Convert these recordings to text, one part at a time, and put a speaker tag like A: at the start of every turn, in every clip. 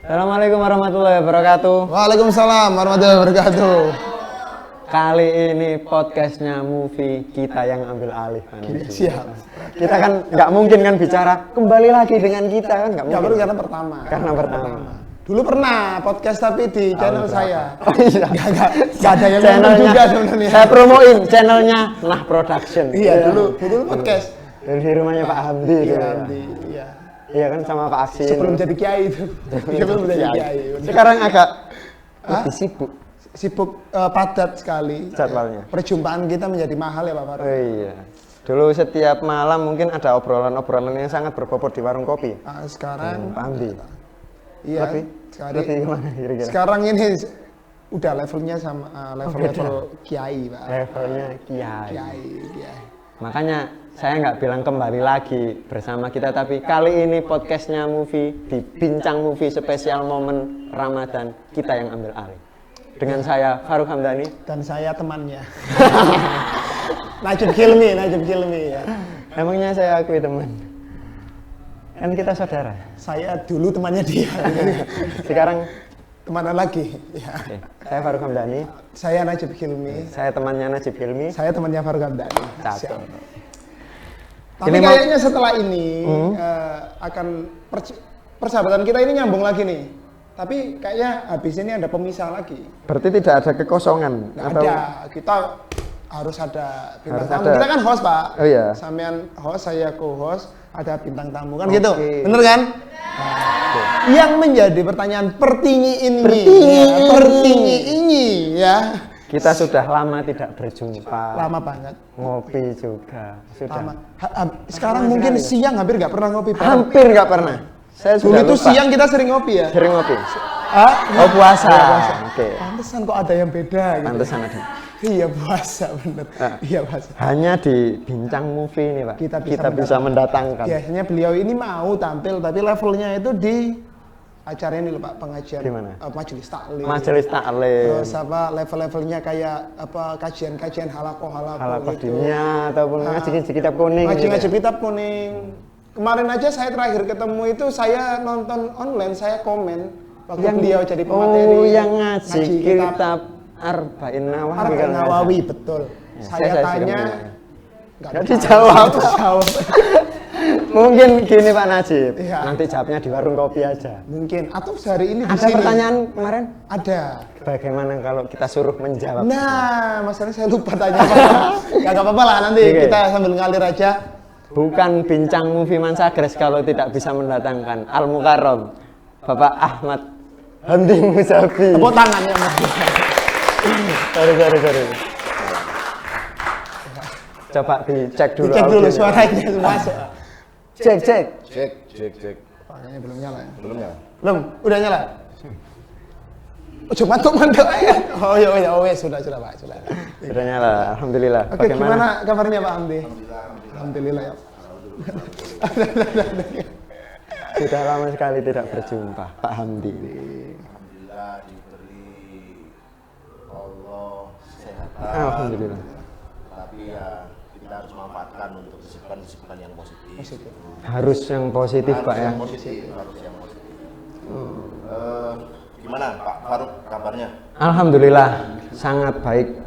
A: Assalamualaikum warahmatullahi wabarakatuh.
B: Waalaikumsalam warahmatullahi wabarakatuh.
A: Kali ini podcastnya Movie kita yang ambil alih.
B: Siap.
A: Kita kan nggak mungkin kan bicara kembali lagi dengan kita kan nggak mungkin.
B: Karena pertama.
A: Karena pertama.
B: Dulu pernah podcast tapi di channel saya.
A: Oh iya.
B: Gak ada yang nonton juga sebenarnya.
A: Saya promoin channelnya Nah Production.
B: Iya dulu podcast.
A: Dari rumahnya Pak Hamdi.
B: Iya Hamdi. Iya.
A: Iya kan sama Pak Aksin.
B: Sebelum jadi kiai itu. Sebelum jadi kiai.
A: Sekarang agak lebih sibuk.
B: Sibuk padat sekali.
A: Jadwalnya.
B: Perjumpaan kita menjadi mahal ya Pak Faruk.
A: Oh iya. Dulu setiap malam mungkin ada obrolan-obrolan yang sangat berbobot di warung kopi.
B: Sekarang
A: Pak Hamdi.
B: Iya.
A: Lebih gimana kira-kira?
B: Sekarang ini udah levelnya sama level kiai Pak.
A: Levelnya kiai.
B: Kiai.
A: Makanya saya nggak bilang kembali lagi bersama kita, tapi kali ini podcastnya Movie di Bincang Movie spesial momen Ramadan kita yang ambil alih. Dengan saya Faruk Hamdani
B: dan saya temannya. Najib Hilmi ya.
A: Emangnya saya akui teman? Kan kita saudara.
B: Saya dulu temannya dia.
A: Sekarang
B: temanan lagi. Ya.
A: Oke. Saya Faruk Hamdani.
B: Saya Najib Hilmi.
A: Saya temannya Najib Hilmi.
B: Saya temannya Faruk Hamdani. Tapi
A: ini
B: kayaknya setelah ini akan persahabatan kita ini nyambung lagi nih. Tapi kayaknya habis ini ada pemisah lagi.
A: Berarti tidak ada kekosongan?
B: Nggak
A: atau...
B: ada. Kita harus ada bintang tamu.
A: Ada.
B: Kita kan host Pak.
A: Oh iya.
B: Sampean host, saya co-host. Ada bintang tamu kan
A: Oke.
B: gitu. Bener kan? Yang menjadi pertanyaan pertinyi ini ya.
A: Kita sudah lama tidak berjumpa.
B: Lama banget.
A: Ngopi juga sudah.
B: Lama. Sekarang mungkin siang hampir nggak pernah ngopi Pak.
A: Hampir nggak pernah. Saya
B: Dulu
A: sudah
B: itu
A: lupa.
B: siang kita sering ngopi ya.
A: Sering ngopi.
B: Oh
A: puasa.
B: Puasa.
A: Oke.
B: Pantesan kok ada yang beda gitu.
A: Pantesan ada.
B: Iya puasa bener. Iya puasa.
A: Hanya di Bincang Movie ini Pak.
B: Kita
A: bisa mendatangkan.
B: Biasanya beliau ini mau tampil tapi levelnya itu di acara ini loh Pak, pengajian.
A: Di mana?
B: Majelis taklim.
A: Majelis taklim.
B: Terus apa level-levelnya kayak apa kajian-kajian halaqah
A: Halakoh
B: gitu.
A: dunia ataupun ngaji kitab kuning.
B: Ngaji kitab kuning. Kemarin aja saya terakhir ketemu itu saya nonton online, saya komen waktu
A: yang
B: beliau jadi pemateri.
A: Oh, yang ngaji kitab Arba'in Nawawi.
B: Arba'in Nawawi betul.
A: Ya,
B: saya tanya
A: nggak dijawab. Mungkin gini Pak Najib, nanti jawabnya di warung kopi aja.
B: Mungkin, atau sehari ini di
A: ada
B: sini.
A: Pertanyaan kemarin?
B: Ada.
A: Bagaimana kalau kita suruh menjawab?
B: Nah, masalahnya saya lupa tanya. Gak apa-apa lah, nanti kita sambil ngalir aja.
A: Bukan Bincang Movie Mansagres kalau tidak bisa mendatangkan Al Mukarram Bapak Ahmad Hamdi Musafi.
B: Tepuk tangannya Mas.
A: Sorry. Coba dicek dulu.
B: Dicek dulu suaranya masuk.
A: Cek.
B: Makanya belum nyala ya?
C: Belum.
B: Udah nyala? Cuma mantuk ya? Oh iya, sudah Pak, sudah.
A: Sudah nyala, alhamdulillah.
B: Oke, gimana kabarnya Pak Hamdi? Alhamdulillah ya.
A: Sudah lama sekali tidak berjumpa Pak Hamdi.
C: Alhamdulillah diberi Allah kesehatan.
A: Alhamdulillah.
C: Tapi ya kita harus manfaatkan untuk kesibukan yang positif.
A: Harus yang positif Pak ya.
C: Harus yang positif. Gimana Pak Faruk kabarnya?
A: Alhamdulillah sangat baik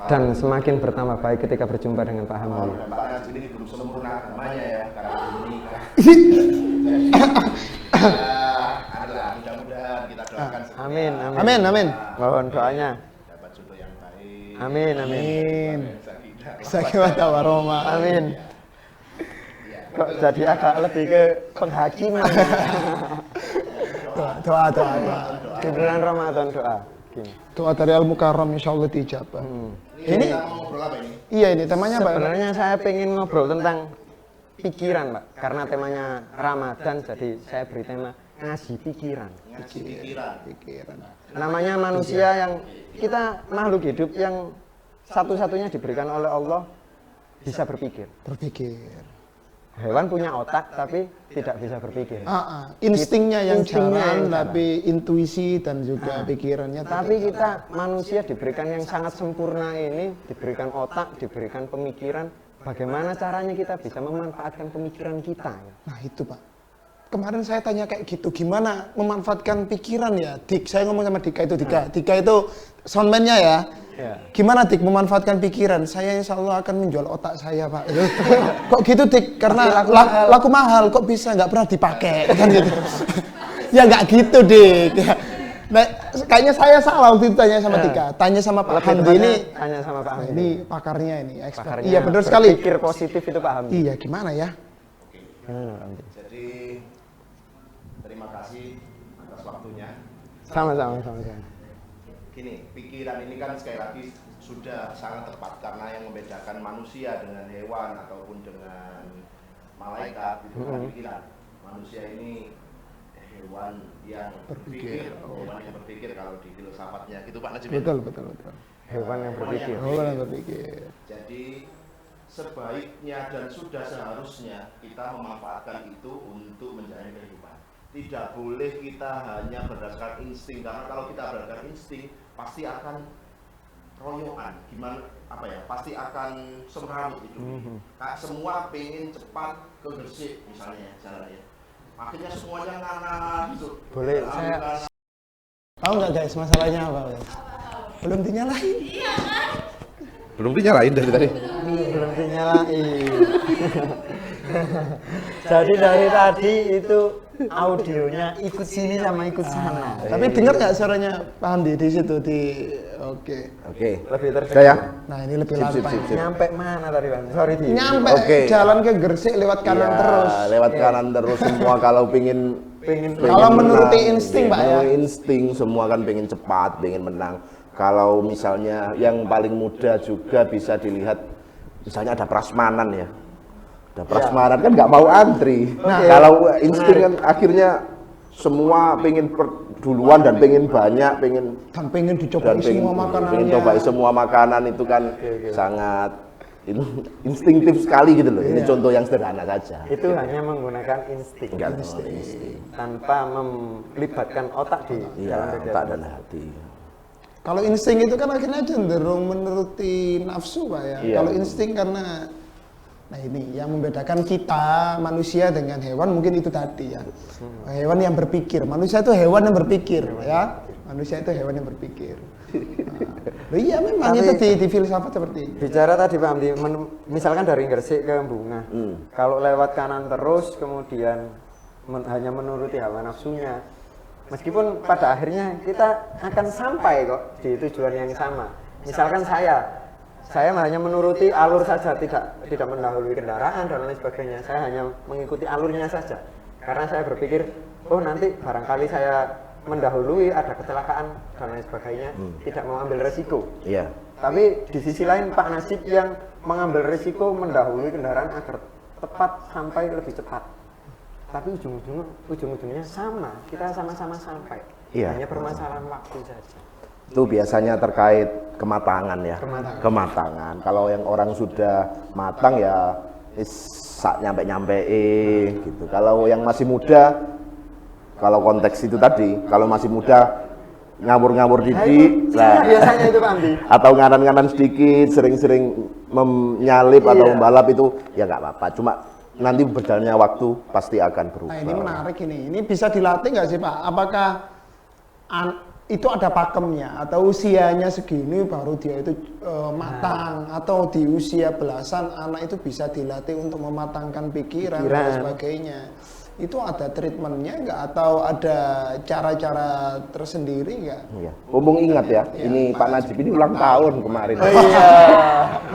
A: dan semakin bertambah baik ketika berjumpa dengan Pak Hamdi.
C: Pak Najib ini belum sempurna namanya ya karena belum menikah. Adalah mudah-mudahan kita doakan.
B: Amin.
A: Mohon doanya.
C: Dapat jodoh yang baik.
A: Amin.
B: Sakinah warahmah.
A: Amin. Kok jadi agak lebih ke penghakiman.
B: Doa.
A: Di bulan Ramadan doa. Gini.
B: Doa dari Al Mukarram insyaallah dijabah.
C: Ini kita mau ngobrol apa ini?
B: Iya ini temanya Pak.
A: Sebenarnya saya pengen ngobrol tentang pikiran Pak, karena temanya Ramadan jadi saya beri tema ngaji pikiran.
B: Pikiran.
A: Namanya manusia yang kita makhluk hidup yang satu-satunya diberikan oleh Allah bisa berpikir. Hewan punya otak tapi tidak bisa berpikir.
B: Instingnya yang jalan,
A: jalan.
B: tapi intuisi dan juga pikirannya.
A: Tapi kita manusia diberikan yang sangat sempurna ini, diberikan otak, diberikan pemikiran. Bagaimana caranya kita bisa memanfaatkan pemikiran kita?
B: Nah itu Pak. kemarin saya tanya kayak gitu, gimana memanfaatkan pikiran ya, Dik? Saya ngomong sama Dika itu, Dika itu soundman-nya ya. Gimana Dik memanfaatkan pikiran? Saya insya Allah akan menjual otak saya, Pak. Kok gitu Dik? Karena laku mahal, kok bisa nggak pernah dipakai kan gitu. Ya nggak gitu Dik. Nah, kayaknya saya salah waktu itu tanya sama Dika, tanya sama Pak Hamdi ini.
A: Tanya sama Pak Hamdi.
B: Ini pakarnya ini, expert.
A: Pakarnya
B: Iya benar sekali.
A: Pikir positif itu Pak Hamdi.
B: Iya gimana ya?
C: Jadi terima kasih atas waktunya.
A: Sama-sama.
C: Gini, pikiran ini kan sekali lagi sudah sangat tepat karena yang membedakan manusia dengan hewan ataupun dengan malaikat itu kan pikiran. Manusia ini hewan yang berpikir, hewan yang berpikir kalau di filsafatnya gitu Pak Najib.
B: Betul.
A: Hewan yang berpikir.
B: Hewan yang berpikir.
C: Jadi sebaiknya dan sudah seharusnya kita memanfaatkan itu untuk menjalani kehidupan. Tidak boleh kita hanya berdasarkan insting, karena kalau kita berdasarkan insting pasti akan royokan, pasti akan semrawut itu. Semua pengen cepat ke Gresik misalnya jalannya. Akhirnya semuanya nganan gitu.
A: Boleh saya
B: Tahu nggak guys masalahnya apa guys? Belum dinyalain.
C: Belum dinyalain dari tadi.
A: belum dinyalain. Jadi dari tadi itu audionya ikut sini sama ikut sana.
B: Tapi dengar nggak suaranya Pak Hamdi di situ di Oke.
A: Lebih terdengar.
C: Saya.
B: Nah ini lebih lantang.
A: Nyampe mana tadi Bang? Sorry Di.
B: Nyampe
C: Oke.
B: jalan ke Gresik lewat kanan
C: Iya,
B: terus.
C: lewat kanan terus semua kalau pengen
B: Kalau menuruti insting, Pak, ya.
C: menuruti insting semua kan pengen cepat, pengen menang. Kalau misalnya yang paling mudah juga bisa dilihat, misalnya ada prasmanan ya. Ada prasmanan kan nggak mau antri.
B: Nah,
C: kalau insting kan akhirnya semua pengen duluan dan pengen banyak,
B: pengen dicobain semua makanannya.
C: pengen cobain semua makanan itu kan sangat instingtif sekali gitu loh. Ini contoh yang sederhana saja.
A: Itu hanya menggunakan insting.
C: Insting.
A: Tanpa melibatkan otak di dalam
C: Iya,
A: kegiatan.
C: otak dan hati.
B: Kalau insting itu kan akhirnya cenderung menuruti nafsu Pak ya.
C: Iya.
B: Kalau insting karena nah ini yang membedakan kita manusia dengan hewan mungkin itu tadi ya. Hewan yang berpikir, manusia itu hewan yang berpikir ya. Manusia itu hewan yang berpikir. Nah, iya memang
A: Tapi,
B: itu di filsafat seperti itu.
A: Bicara tadi Pak Hamdi, misalkan dari Gresik ke Bunga, kalau lewat kanan terus kemudian hanya menuruti hawa nafsunya, meskipun pada akhirnya kita akan sampai kok di tujuan yang sama. Misalkan saya hanya menuruti alur saja, tidak mendahului kendaraan dan lain sebagainya. Saya hanya mengikuti alurnya saja, karena saya berpikir, oh nanti barangkali saya mendahului ada kecelakaan dan lain sebagainya, tidak mau ambil resiko.
C: Iya.
A: Tapi di sisi lain Pak Najib yang mengambil resiko mendahului kendaraan agar tepat sampai lebih cepat. Tapi ujung-ujungnya sama, kita sama-sama sampai.
C: Iya.
A: Hanya permasalahan waktu saja.
C: Itu biasanya terkait kematangan ya.
A: Kematangan.
C: Kalau yang orang sudah matang ya sak nyampe gitu. Kalau yang masih muda, kalau konteks itu tadi, kalau masih muda ngawur-ngawur dikit,
A: Biasanya itu Pak Andi.
C: atau nganan-nganan sedikit, sering-sering menyalip atau membalap itu ya nggak apa-apa. Cuma nanti berjalannya waktu pasti akan berubah.
B: Nah ini menarik ini bisa dilatih nggak sih Pak? Apakah itu ada pakemnya atau usianya segini baru dia itu matang, atau di usia belasan anak itu bisa dilatih untuk mematangkan pikiran dan sebagainya? Itu ada treatmentnya nggak atau ada cara-cara tersendiri nggak?
C: Iya. Mumpung ingat ya, ini Pak Najib ini ulang tahun kemarin.
A: Oh iya.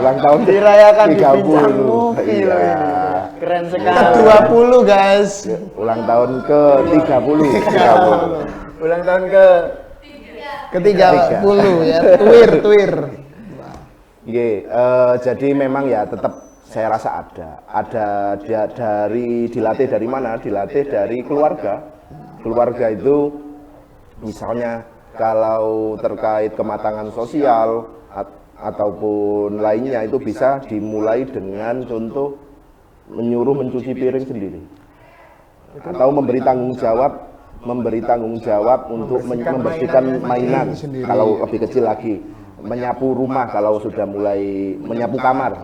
C: Ulang tahun
A: Dirayakan di
C: 30.
A: Bincang Movie loh
C: Iya.
A: ini. Keren sekali.
B: Ke-20 guys.
C: Ulang tahun ke 30.
A: Ulang tahun ke
B: Ke-30 ya. Tuir.
C: Jadi memang ya tetap saya rasa ada dilatih dari mana? Dilatih dari keluarga. Keluarga itu misalnya kalau terkait kematangan sosial ataupun lainnya itu bisa dimulai dengan contoh menyuruh mencuci piring sendiri. Atau memberi tanggung jawab untuk membersihkan mainan kalau lebih kecil lagi.
D: menyapu rumah kalau sudah mulai menyapu kamar,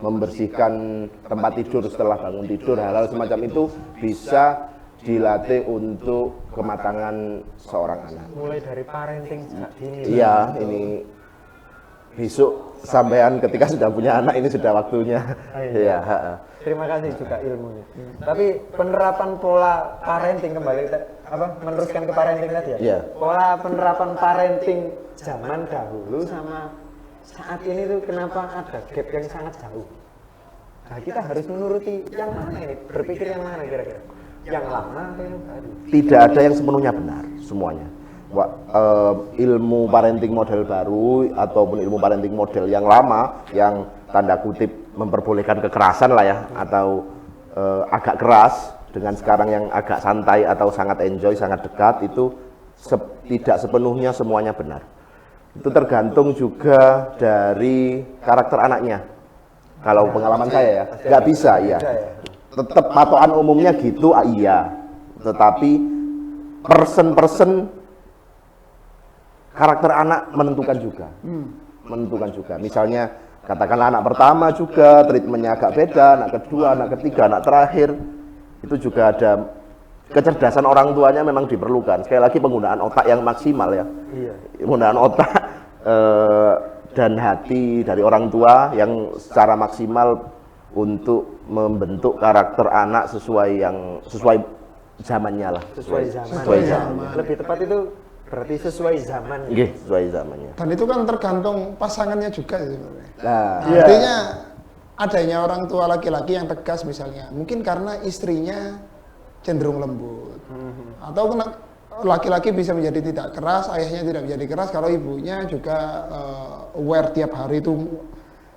D: membersihkan tempat tidur setelah bangun tidur, hal-hal semacam itu bisa dilatih untuk kematangan seorang anak.
A: Mulai dari parenting sejak dini.
D: Iya, ini besok sampean ketika sudah punya anak ini sudah waktunya. Iya.
A: Terima kasih juga ilmunya. Tapi penerapan pola parenting kembali meneruskan ke parenting tadi ya.
D: Iya.
A: Pola penerapan parenting zaman dahulu sama saat ini tuh kenapa ada gap yang sangat jauh? Nah, kita harus menuruti yang mana ini? Berpikir yang mana kira-kira? Yang lama atau yang baru?
D: Tidak ada yang sepenuhnya benar semuanya. Ilmu parenting model baru ataupun ilmu parenting model yang lama yang tanda kutip memperbolehkan kekerasan lah ya, atau agak keras, dengan sekarang yang agak santai atau sangat enjoy, sangat dekat, itu tidak sepenuhnya semuanya benar. Itu tergantung juga dari karakter anaknya. Kalau pengalaman saya ya, nggak bisa ya. Tetap patokan umumnya gitu, iya. Tetapi person karakter anak menentukan juga. Misalnya katakanlah anak pertama juga treatmentnya agak beda, anak kedua, anak ketiga, anak terakhir itu juga ada kecerdasan orang tuanya memang diperlukan. Sekali lagi penggunaan otak yang maksimal ya. Iya. Penggunaan otak dan hati dari orang tua yang secara maksimal untuk membentuk karakter anak sesuai zamannya lah.
A: Sesuai zaman. Lebih tepat itu berarti sesuai zaman.
D: Iya, sesuai zamannya.
B: Dan itu kan tergantung pasangannya juga sebenarnya.
D: Nah,
B: artinya adanya orang tua laki-laki yang tegas misalnya, mungkin karena istrinya cenderung lembut. Atau laki-laki bisa menjadi tidak keras, ayahnya tidak menjadi keras kalau ibunya juga aware tiap hari itu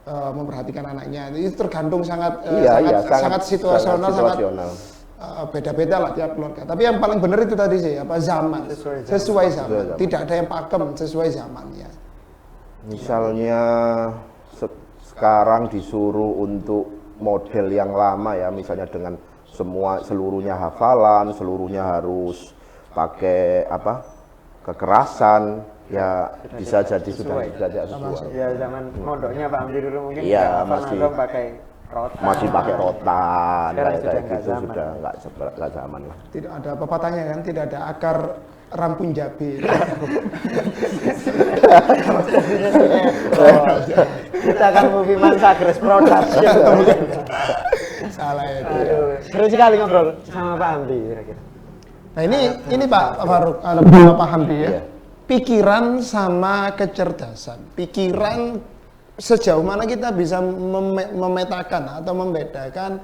B: memperhatikan anaknya. Itu tergantung sangat situasional, sangat beda-beda lah tiap keluarga. Tapi yang paling benar itu tadi sih, zaman. Sesuai zaman. Tidak ada yang pakem, sesuai zamannya.
D: Misalnya sekarang disuruh untuk model yang lama ya, misalnya dengan seluruhnya hafalan, seluruhnya harus pakai kekerasan, ya bisa jadi sudah tidak sesuai.
A: Ya zaman mondoknya Pak Amdi dulu mungkin
D: masih pakai rotan, kayak gitu sudah nggak zaman lah.
B: Tidak ada pepatahnya kan, tidak ada akar rampun jabi.
A: Kita kan movie Mansagres Production.
B: Salah itu.
A: Seru sekali ngobrol sama Pak Hamdi kira-kira.
B: Nah ini Pak Faruk, Pak Hamdi ya. Pikiran sama kecerdasan. Pikiran sejauh mana kita bisa memetakan atau membedakan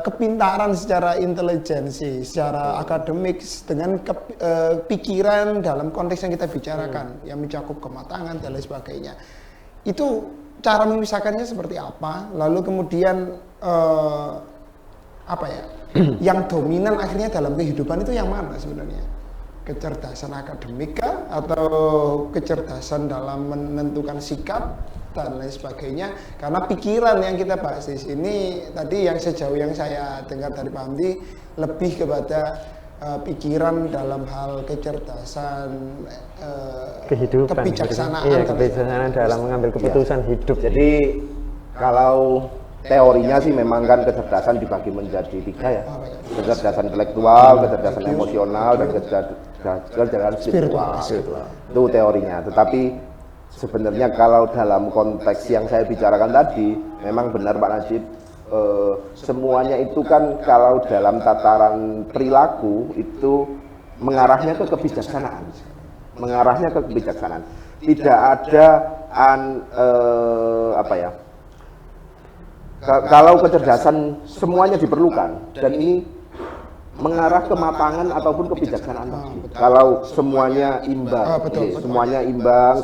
B: kepintaran secara intelijensi, secara akademik dengan pikiran dalam konteks yang kita bicarakan, yang mencakup kematangan dan lain sebagainya. Itu cara memisahkannya seperti apa? Lalu kemudian yang dominan akhirnya dalam kehidupan itu yang mana sebenarnya? Kecerdasan akademik kah? Atau kecerdasan dalam menentukan sikap dan lain sebagainya? Karena pikiran yang kita bahas di sini tadi yang sejauh yang saya dengar dari Pak Hamdi lebih kepada pikiran dalam hal kecerdasan
A: kehidupan, kebijaksanaan dalam mengambil keputusan hidup.
D: Jadi kalau teorinya sih memang kan kecerdasan dibagi menjadi 3 ya. Kecerdasan intelektual, kecerdasan emosional, dan kecerdasan spiritual. Itu teorinya. Tetapi sebenarnya kalau dalam konteks yang saya bicarakan tadi, memang benar Pak Najib, semuanya itu kan kalau dalam tataran perilaku itu mengarahnya ke kebijaksanaan. Tidak ada kalau kecerdasan semuanya diperlukan dan ini mengarah ke matangan ataupun kebijaksanaan. Kalau semuanya imbang,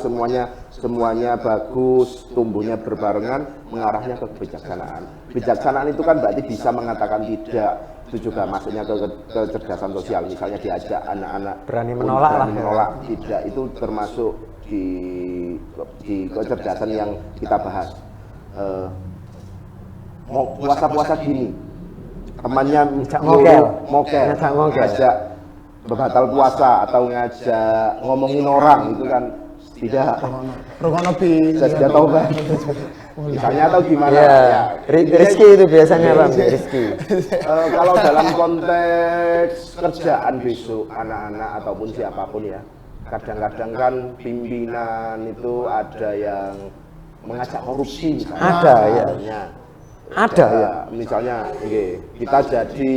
D: semuanya bagus, tumbuhnya berbarengan, mengarahnya ke kebijaksanaan. Kebijaksanaan itu kan berarti bisa mengatakan tidak. Itu juga masuknya ke kecerdasan sosial. Misalnya diajak anak-anak
A: berani menolak,
D: tidak, itu termasuk di kecerdasan yang kita bahas. Mau puasa gini, temannya ngajak batal puasa atau ngajak ngomongin orang, itu kan Tidak.
B: Rokono bi.
D: Saya sudah taubat. Misalnya atau gimana?
A: Iya.
D: Ya.
A: Rizki itu biasanya Pak, Rizki.
D: Kalau dalam konteks kerjaan besok anak-anak ataupun siapapun ya, kadang-kadang kan pimpinan itu ada yang mengajak korupsi misalnya.
A: Ada ya. Ada ya.
D: Misalnya kita jadi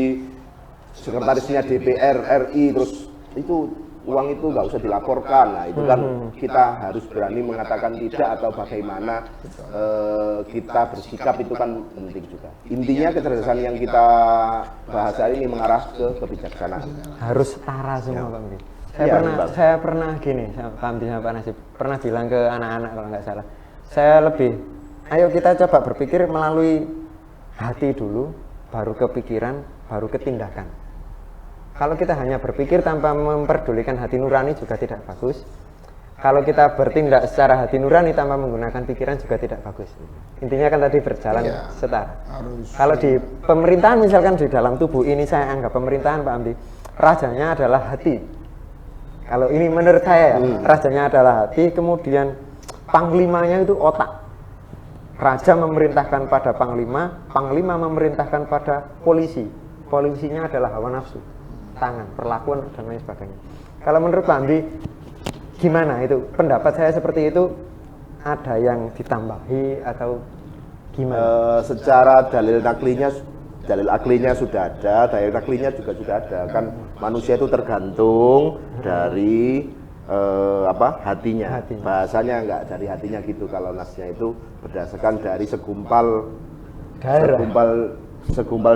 D: sekretarisnya DPR RI terus itu uang itu nggak usah dilaporkan. Nah itu kan kita harus berani mengatakan tidak atau bagaimana kita bersikap itu kan penting juga. Intinya kecerdasan yang kita bahas hari ini mengarah ke kebijaksanaan.
A: Harus setara semua Pak Amdi.
D: Ya,
A: Saya pernah gini, Pak Amdi sama Pak Nasib pernah bilang ke anak-anak kalau nggak salah. Saya lebih, ayo kita coba berpikir melalui hati dulu, baru ke pikiran, baru ke tindakan. Kalau kita hanya berpikir tanpa memperdulikan hati nurani juga tidak bagus. Kalau kita bertindak secara hati nurani tanpa menggunakan pikiran juga tidak bagus. Intinya kan tadi berjalan setara. Kalau di pemerintahan misalkan di dalam tubuh ini saya anggap pemerintahan Pak Amdi, rajanya adalah hati. Kalau ini menurut saya ya, rajanya adalah hati, kemudian panglimanya itu otak. Raja memerintahkan pada panglima, panglima memerintahkan pada polisi. Polisinya adalah hawa nafsu, tangan, perlakuan dan lain sebagainya. Kalau menurut Pak Andi, gimana itu? Pendapat saya seperti itu, ada yang ditambahi atau gimana?
D: Secara dalil aklinya sudah ada, dalil naklinya juga sudah ada. Kan manusia itu tergantung dari hatinya. Bahasanya enggak dari hatinya gitu. Kalau nasnya itu berdasarkan dari segumpal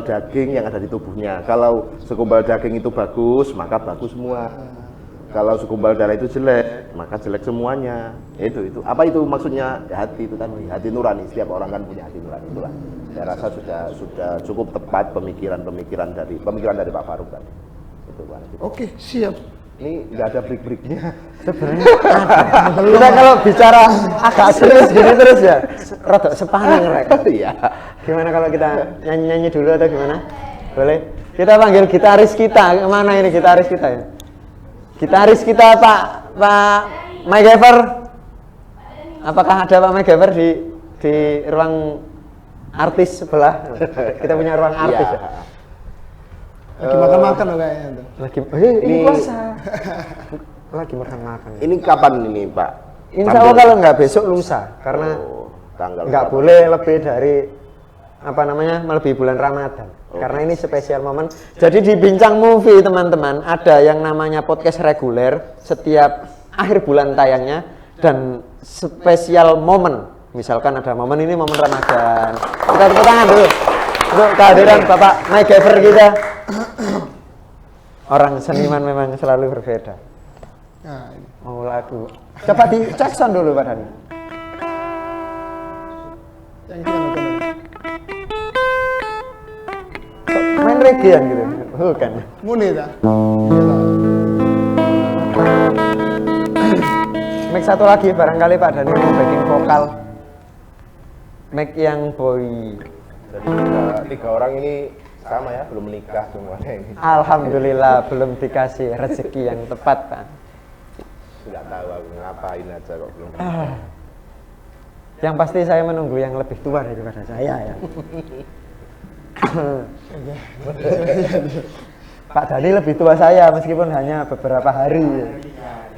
D: daging yang ada di tubuhnya. Kalau segumpal daging itu bagus, maka bagus semua. Kalau segumpal darah itu jelek, maka jelek semuanya. Itu. Apa itu maksudnya? Hati itu tadi, hati nurani. Setiap orang kan punya hati nurani itulah. Saya rasa sudah cukup tepat pemikiran dari Pak Farouk tadi. Itu Pak.
B: Oke, siap.
D: Ini nggak ada break-breaknya.
A: Sebenarnya kita kalau bicara agak serius gini terus ya, rada sepaneng rek.
D: Iya.
A: Gimana kalau kita nyanyi-nyanyi dulu atau gimana? Boleh? Kita panggil gitaris kita. Kemana ini gitaris kita ya? Gitaris kita Pak MacGyver. Apakah ada Pak MacGyver di ruang artis sebelah? Kita punya ruang artis.
D: Ya.
B: Lagi makan-makan loh kayaknya tuh.
A: Lagi ini puasa. Lagi makan-makan.
D: Ini kapan ini Pak?
A: Insya Allah kalau nggak besok lusa, karena nggak boleh lebih dari melebihi bulan Ramadan. Karena ini spesial momen. Jadi di Bincang Movie teman-teman ada yang namanya podcast reguler setiap akhir bulan tayangnya dan spesial momen. Misalkan ada momen ini momen Ramadan. Kita tepuk tangan dulu untuk kehadiran Bapak MacGyver kita. Orang seniman memang selalu berbeda.
B: Nah, ini.
A: Mau lagu. Coba dicek sound dulu Pak Dani.
B: Yang gimana tuh?
A: Main reggae gitu. Bukan.
B: Muni ta?
A: Mic satu lagi barangkali Pak Dani mau backing vokal. Mic yang boy.
D: Jadi tiga orang ini sama ya, belum menikah semuanya ini.
A: Alhamdulillah belum dikasih rezeki yang tepat Pak.
D: Nggak tahu aku ngapain aja kok belum.
A: Yang pasti saya menunggu yang lebih tua daripada saya ya. Pak Dani lebih tua saya meskipun hanya beberapa hari,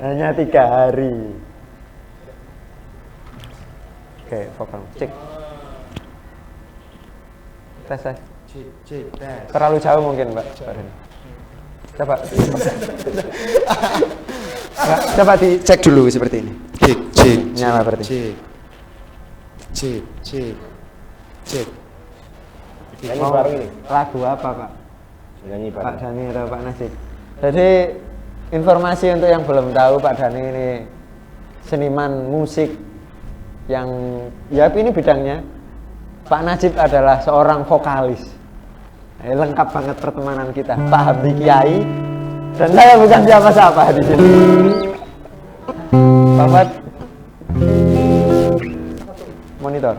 A: hanya 3 hari. Oke, vokal cek. Tes. Terlalu jauh mungkin Pak Dani. Coba. Coba dicek dulu seperti ini.
B: Cek.
A: Nyala berarti.
B: Cek.
D: Nyanyi
A: Mau
D: bareng ini.
A: lagu apa Pak?
D: Nyanyi
A: Pak
D: bareng.
A: Dani atau Pak Nasib. Jadi informasi untuk yang belum tahu, Pak Dani ini seniman musik yang ya ini bidangnya. Pak Najib adalah seorang vokalis. Lengkap banget pertemanan kita. Pak Habib Kiai dan saya bukan siapa-siapa di sini. Bapak monitor.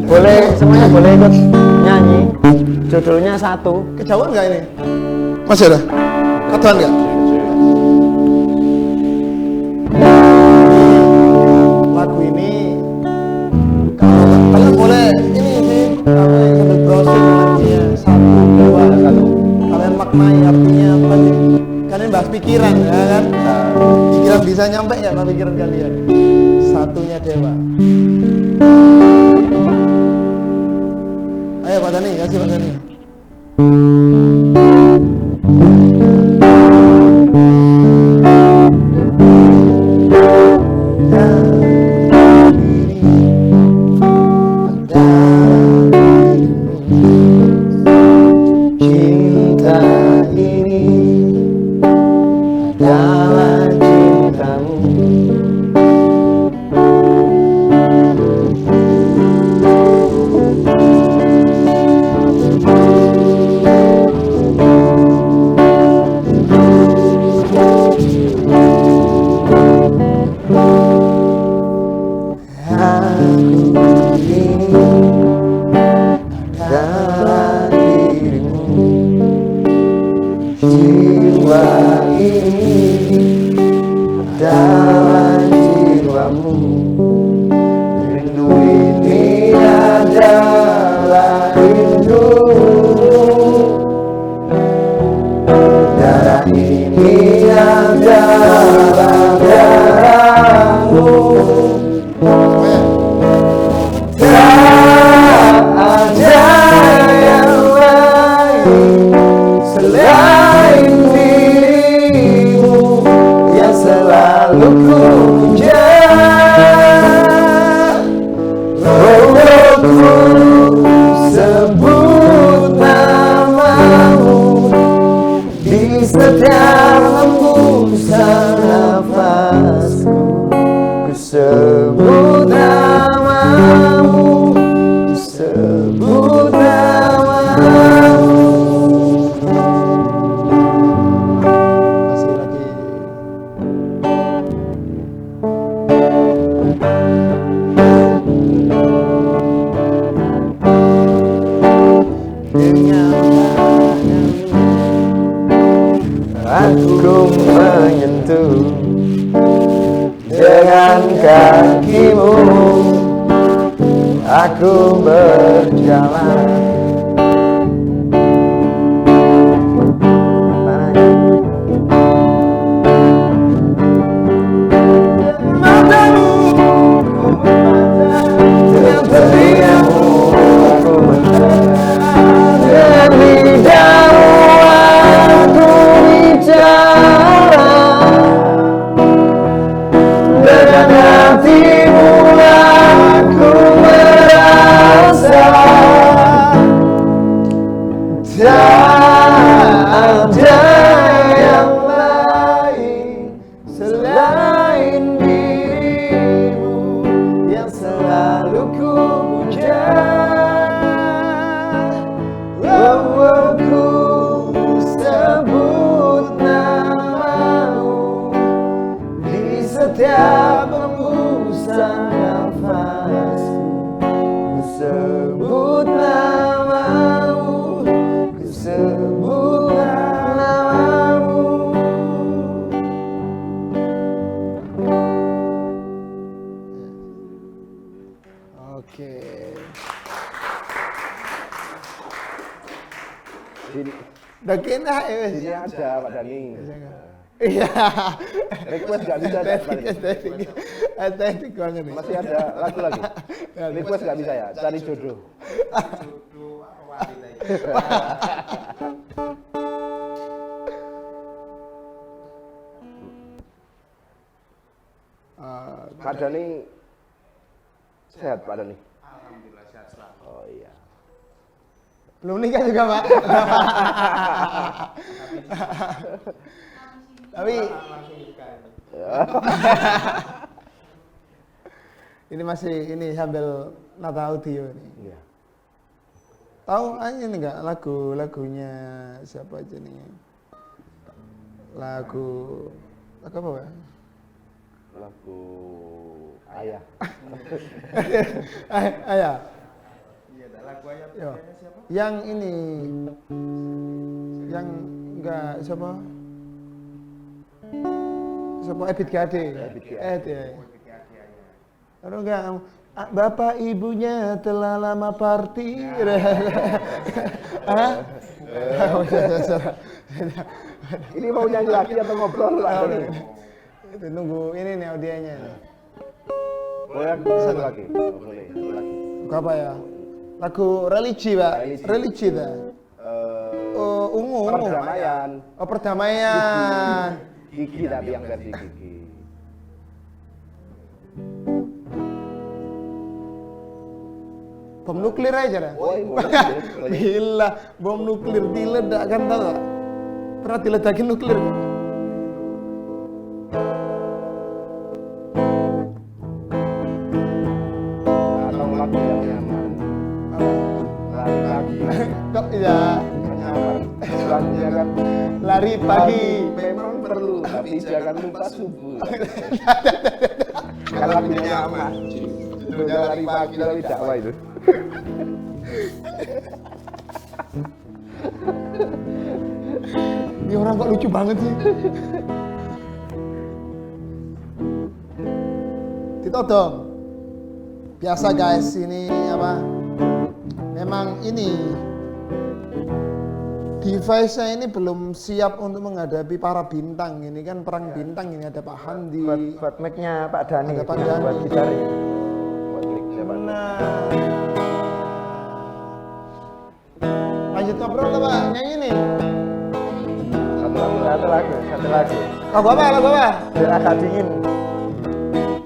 A: Boleh semuanya boleh ikut nyanyi. Judulnya satu.
B: Kejauhan nggak ini? Masih ada? Ketahuan nggak? Lagu ini kalian boleh ini sih sambil browsing artinya satu dua kalau kalian maknai artinya apa sih? Kalian bahas pikiran ya kan? Pikiran bisa nyampe nggak sama pikiran kalian? Satunya dewa. Ayo Pak Dani, kasih Pak Dani.
A: Cinta ini adalah cintamu. Adalah dirimu, jiwa ini adalah jiwamu, rindu ini adalah rindumu, darah ini adalah darahmu. Selain dirimu yang selalu ku puja, ku sebut namamu di setiap hembusan nafasku. Ku sebut namamu, ku sebut namamu. Aku menyentuh dengan kakimu, aku berjalan. Matamu, dengan telingamu aku mendengar, dengan lidahmu aku bicara, dengan hatimu aku merasa. Tak ada yang lain selain dirimu yang selalu ku puja. Ku sebut namamu di setiap hembusan nafasku. Ku sebut namamu, ku sebut namamu.
B: Oke. Udah kena ya.
D: Ini ada Pak Dani.
B: Iya.
D: Request nggak bisa ya, Pak Dani?
B: Estetik banget nih.
D: Masih ada lagu lagi. Request nggak bisa ya, cari jodoh. Pak Dani sehat Pak Dani?
C: Alhamdulillah sehat selalu.
D: Oh iya.
B: Belum nikah juga, Pak. Tapi
C: Langsung nikah.
B: ini masih sambil nata audio ini.
D: Iya.
B: Tahu ini enggak lagunya siapa aja nih? Lagu apa, Pak?
D: Lagu Ayah.
B: Ayah.
C: Iya, lagu
B: Yo. Yang ini, yang enggak siapa? Siapa Ebit Gade? Ya. Kalau enggak, bapak ibunya telah lama party. Hah?
D: Ini mau nyanyi lagi atau ngobrol lagi?
B: Itu nunggu ini nih audionya.
D: Satu lagi. Boleh, satu lagi.
B: Lagu apa ya? Lagu religi, Pak. Religi dah. Ungu.
D: Perdamaian.
B: Oh, perdamaian.
D: Gigi tapi yang versi Gigi.
B: Bom nuklir aja dah.
D: Oh,
B: Gila, bom nuklir diledakkan tau gak? Pernah diledakin nuklir?
D: Atau lagu yang nyaman. Lari pagi.
B: Kok ya?
D: Nyaman. Lagunya kan.
B: Lari pagi.
D: Memang perlu, tapi jangan lupa subuh. Kan lagunya nyaman. Judulnya lari pagi dari dakwah itu.
B: Ini orang kok lucu banget sih. Ditodong. Biasa guys, ini apa? Memang ini device-nya ini belum siap untuk menghadapi para bintang. Ini kan perang bintang, ini ada Pak Handi.
A: Buat mic-nya Pak Dhani.
B: Ada Pak Dhani.
A: Buat gitar.
B: Nah. Lanjut ngobrol lah Pak, nyanyi nih.
A: Satu lagu.
B: Lagu apa?
A: Biar agak dingin.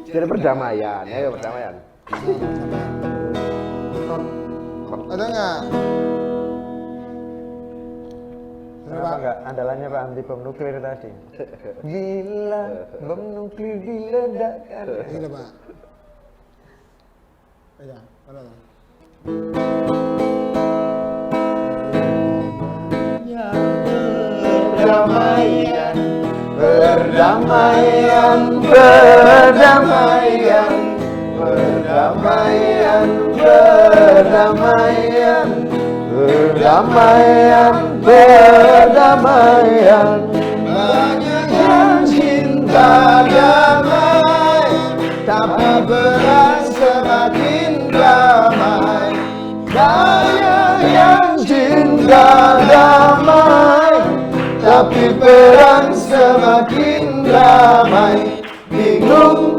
D: Jadi perdamaian, ayo perdamaian.
B: Ada nggak?
A: Kenapa enggak andalannya Pak anti bom nuklir tadi? Bila bom nuklir diledakkan.
B: Ini Pak. Ya, mana?
A: Perdamaian. Banyak yang cinta damai, tapi perang semakin damai. Banyak yang cinta damai, tapi perang semakin damai. Bingung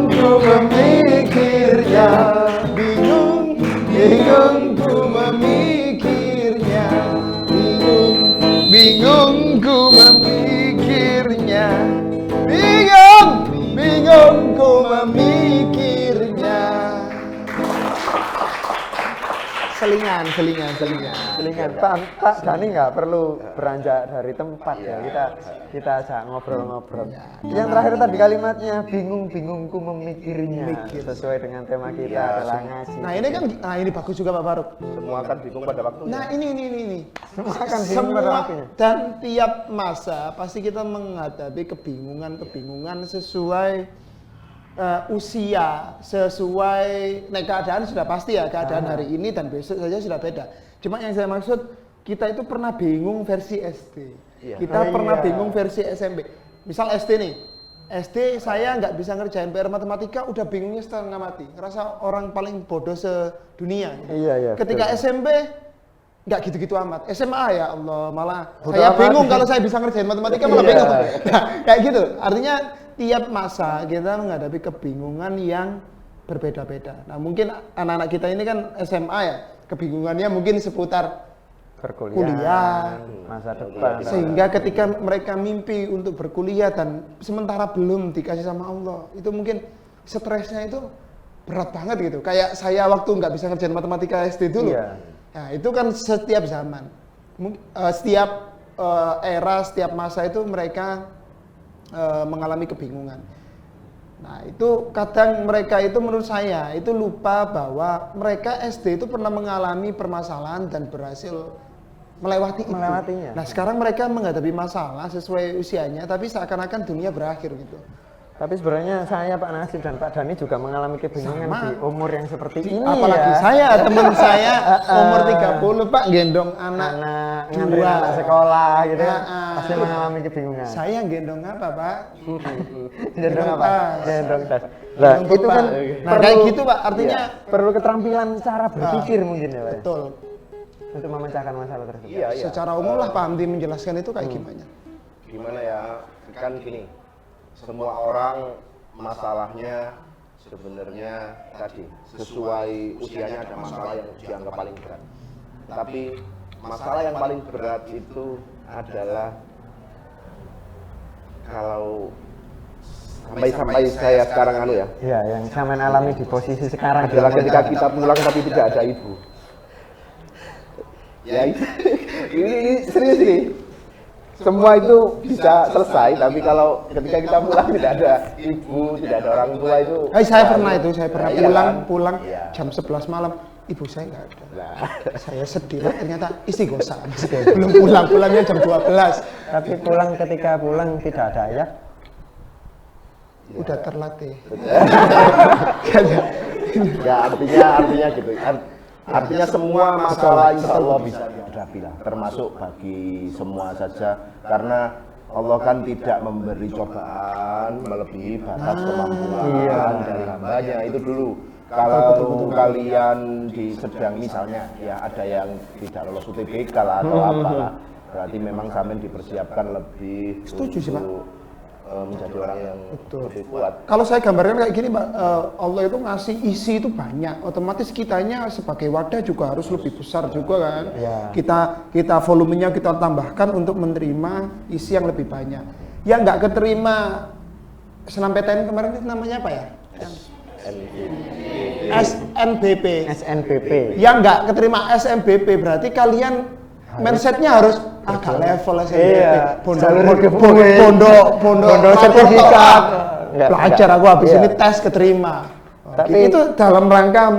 A: ku memikirnya. Bingung ku memikirnya. Bingung ku memikirnya. Bingung ku memikirnya.
B: Selingan.
A: Pak Dhani nggak perlu beranjak dari tempat ya. Kita ajak ngobrol-ngobrol. Yang terakhir tadi kalimatnya bingung ku memikirnya. Sesuai dengan tema kita adalah ngasih.
B: Nah ini kan, ini bagus juga Pak Faruk.
D: Semua akan bingung pada waktunya.
B: Nah ini.
A: Semua akan bingung pada waktunya.
B: Dan tiap masa pasti kita menghadapi kebingungan sesuai usia, sesuai keadaan sudah pasti ya, keadaan hari ini dan besok saja sudah beda. Cuma yang saya maksud, kita itu pernah bingung versi SD, kita pernah bingung versi SMP. Misal SD nih, SD saya nggak bisa ngerjain PR matematika, udah bingungnya setengah mati, ngerasa orang paling bodoh sedunia.
A: Iya.
B: Ketika
A: Betul.
B: SMP nggak gitu-gitu amat. SMA ya Allah, malah
A: Bodoh
B: saya
A: amat.
B: bingung kalau saya bisa ngerjain matematika malah bingung. Nah, kayak gitu. Artinya tiap masa kita menghadapi kebingungan yang berbeda-beda. Nah, mungkin anak-anak kita ini kan SMA ya, kebingungannya mungkin seputar kuliah,
A: masa depan.
B: sehingga ketika mereka mimpi untuk berkuliah dan sementara belum dikasih sama Allah, itu mungkin stresnya itu berat banget gitu. Kayak saya waktu nggak bisa ngerjain matematika SD dulu.
A: Iya.
B: Nah, itu kan setiap zaman, setiap era, setiap masa itu mereka mengalami kebingungan. Nah, itu kadang mereka itu menurut saya itu lupa bahwa mereka SD itu pernah mengalami permasalahan dan berhasil melewatinya. Nah, sekarang mereka menghadapi masalah sesuai usianya, tapi seakan-akan dunia berakhir gitu.
A: Tapi sebenarnya saya Pak Nasib dan Pak Dhani juga mengalami kebingungan
B: Sama.
A: di umur yang seperti ini
B: Apalagi
A: ya.
B: saya, teman saya umur 30 Pak gendong anak
A: Nganterin anak sekolah gitu kan.
B: Ah,
A: Pasti mengalami kebingungan.
B: Saya gendong apa Pak?
A: Gendong apa?
B: tas.
A: Gendong tas. Lah,
B: Gendong
A: itu
B: Pak.
A: kan
B: Nah kayak gitu Pak, artinya
A: perlu keterampilan cara berpikir mungkin ya Pak. ya?
B: betul.
A: Untuk memecahkan masalah tersebut.
D: Iya, iya.
B: Secara umum lah Pak Hamdi menjelaskan itu kayak gimana?
D: Gimana ya, kan gini, semua orang masalahnya sebenarnya tadi sesuai usianya ada masalah yang dianggap paling berat. Tapi masalah yang paling berat itu adalah kalau sampai saya sekarang ya,
A: Iya, yang sampean alami di posisi sekarang
D: adalah ketika kita pulang tapi tidak ada ibu. Ya ini serius ini. Semua itu bisa selesai, tapi kalau ketika kita pulang tidak ada ibu, tidak ada orang tua itu.
B: Saya pernah
D: Iya
B: pulang
D: kan? Iya.
B: jam 11 malam, ibu saya nggak ada.
D: Nah,
B: Saya sedih lah, ternyata istighosah. Belum pulangnya jam 12.
A: Tapi ketika pulang tidak ada ayah.
B: Udah terlatih.
D: ya artinya gitu. Artinya semua masalah insya Allah bisa dihadapi lah, termasuk bagi semua saja, karena Allah kan tidak memberi cobaan melebihi batas kemampuan dari hambanya itu dulu. Kalau kalian sedang misalnya ya ada yang tidak lolos UTBK lah atau apalah, berarti memang sampean dipersiapkan lebih
B: Setuju sih, Pak.
D: Menjadi orang yang lebih kuat.
B: Kalau saya gambarkan kayak gini Pak, Allah itu ngasih isi itu banyak, otomatis kitanya sebagai wadah juga harus lebih besar juga kan.
A: Ya.
B: Kita volumenya kita tambahkan untuk menerima isi yang lebih banyak. Yang nggak keterima SNMPTN kemarin itu namanya apa ya? SNBP.
A: SNBP.
B: Yang nggak keterima SNBP berarti kalian mindsetnya harus agak level SNBP.
A: Iya.
B: Pondok
A: sertifikat.
B: Belajar aku habis ini tes keterima.
A: Tapi
B: itu dalam rangka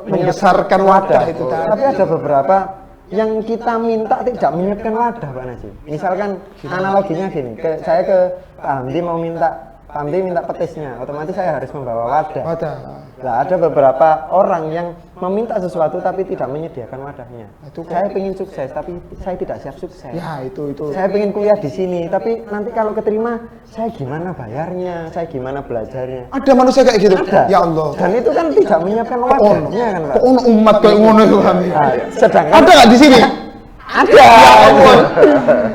B: membesarkan wadah itu tadi.
A: Tapi ada beberapa yang kita minta tidak menyiapkan wadah Pak Najib. Misalkan analoginya gini, saya ke Pak Hamdi mau minta, Pak Hamdi minta petisnya, otomatis saya harus membawa wadah.
B: Wadah.
A: Nah, ada beberapa orang yang meminta sesuatu tapi tidak menyediakan wadahnya.
B: Itu
A: Saya ingin sukses tapi saya tidak siap sukses.
B: Ya itu.
A: Saya ingin kuliah di sini tapi nanti kalau keterima saya gimana bayarnya, saya gimana belajarnya.
B: Ada manusia kayak gitu.
A: Ada.
B: Ya Allah.
A: Dan itu kan tidak menyiapkan wadahnya kan Pak.
B: Kok ono umat kayak ngono itu kami.
A: Nah, sedangkan
B: Ada nggak di sini?
A: ada.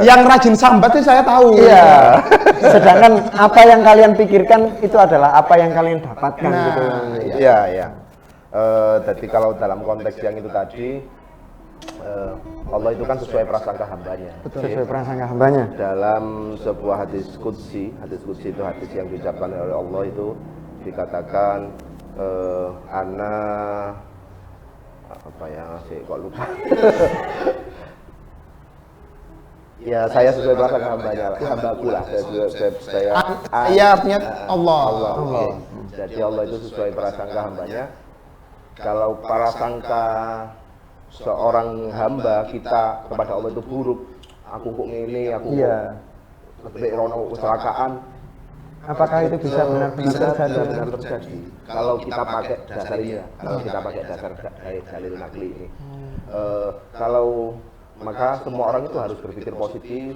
B: Yang rajin sambat sih saya tahu.
A: Iya. Sedangkan apa yang kalian pikirkan itu adalah apa yang kalian dapatkan
B: Nah,
A: gitu.
D: Iya. Jadi kalau dalam konteks yang itu tadi, Allah itu kan sesuai prasangka hambanya.
A: Sesuai prasangka hambanya.
D: Dalam sebuah hadis qudsi itu hadis yang diucapkan oleh Allah itu dikatakan ana apa ya sih kok lupa. Ya saya sesuai prasangka hambanya, hambaku lah. Saya
B: Iya artinya Allah.
D: Oke. Jadi Allah itu sesuai prasangka hambanya. Kalau prasangka seorang hamba kita kepada Allah itu buruk, aku kok ngene, aku kok rono kecelakaan,
A: Apakah itu bisa benar-benar terjadi?
D: benar terjadi. Kalau kita pakai dasar ini ya, kalau kita pakai dasar dalil nakli ini, kalau maka semua orang itu harus berpikir positif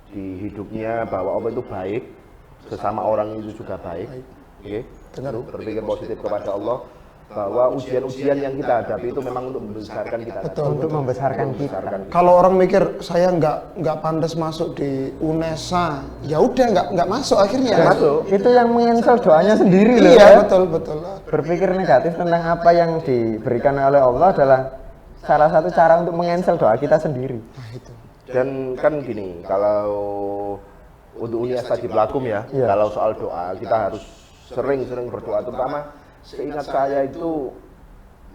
D: di hidupnya bahwa Allah itu baik, sesama orang itu juga baik. Oke, berpikir positif kepada Allah bahwa ujian-ujian yang kita hadapi itu memang untuk membesarkan kita.
A: Untuk membesarkan kita.
B: Kalau orang mikir saya nggak pantas masuk di UNESA, ya udah nggak masuk akhirnya.
D: Masuk.
A: Itu yang menginstal doanya sendiri loh.
B: Iya
A: ya.
B: betul.
A: Berpikir negatif tentang apa yang diberikan oleh Allah adalah salah satu cara untuk menginstal doa kita sendiri.
B: Nah itu.
D: Dan kan gini, kalau untuk uniastajib lakum ya, kalau soal doa kita harus sering-sering berdoa, terutama seingat saya itu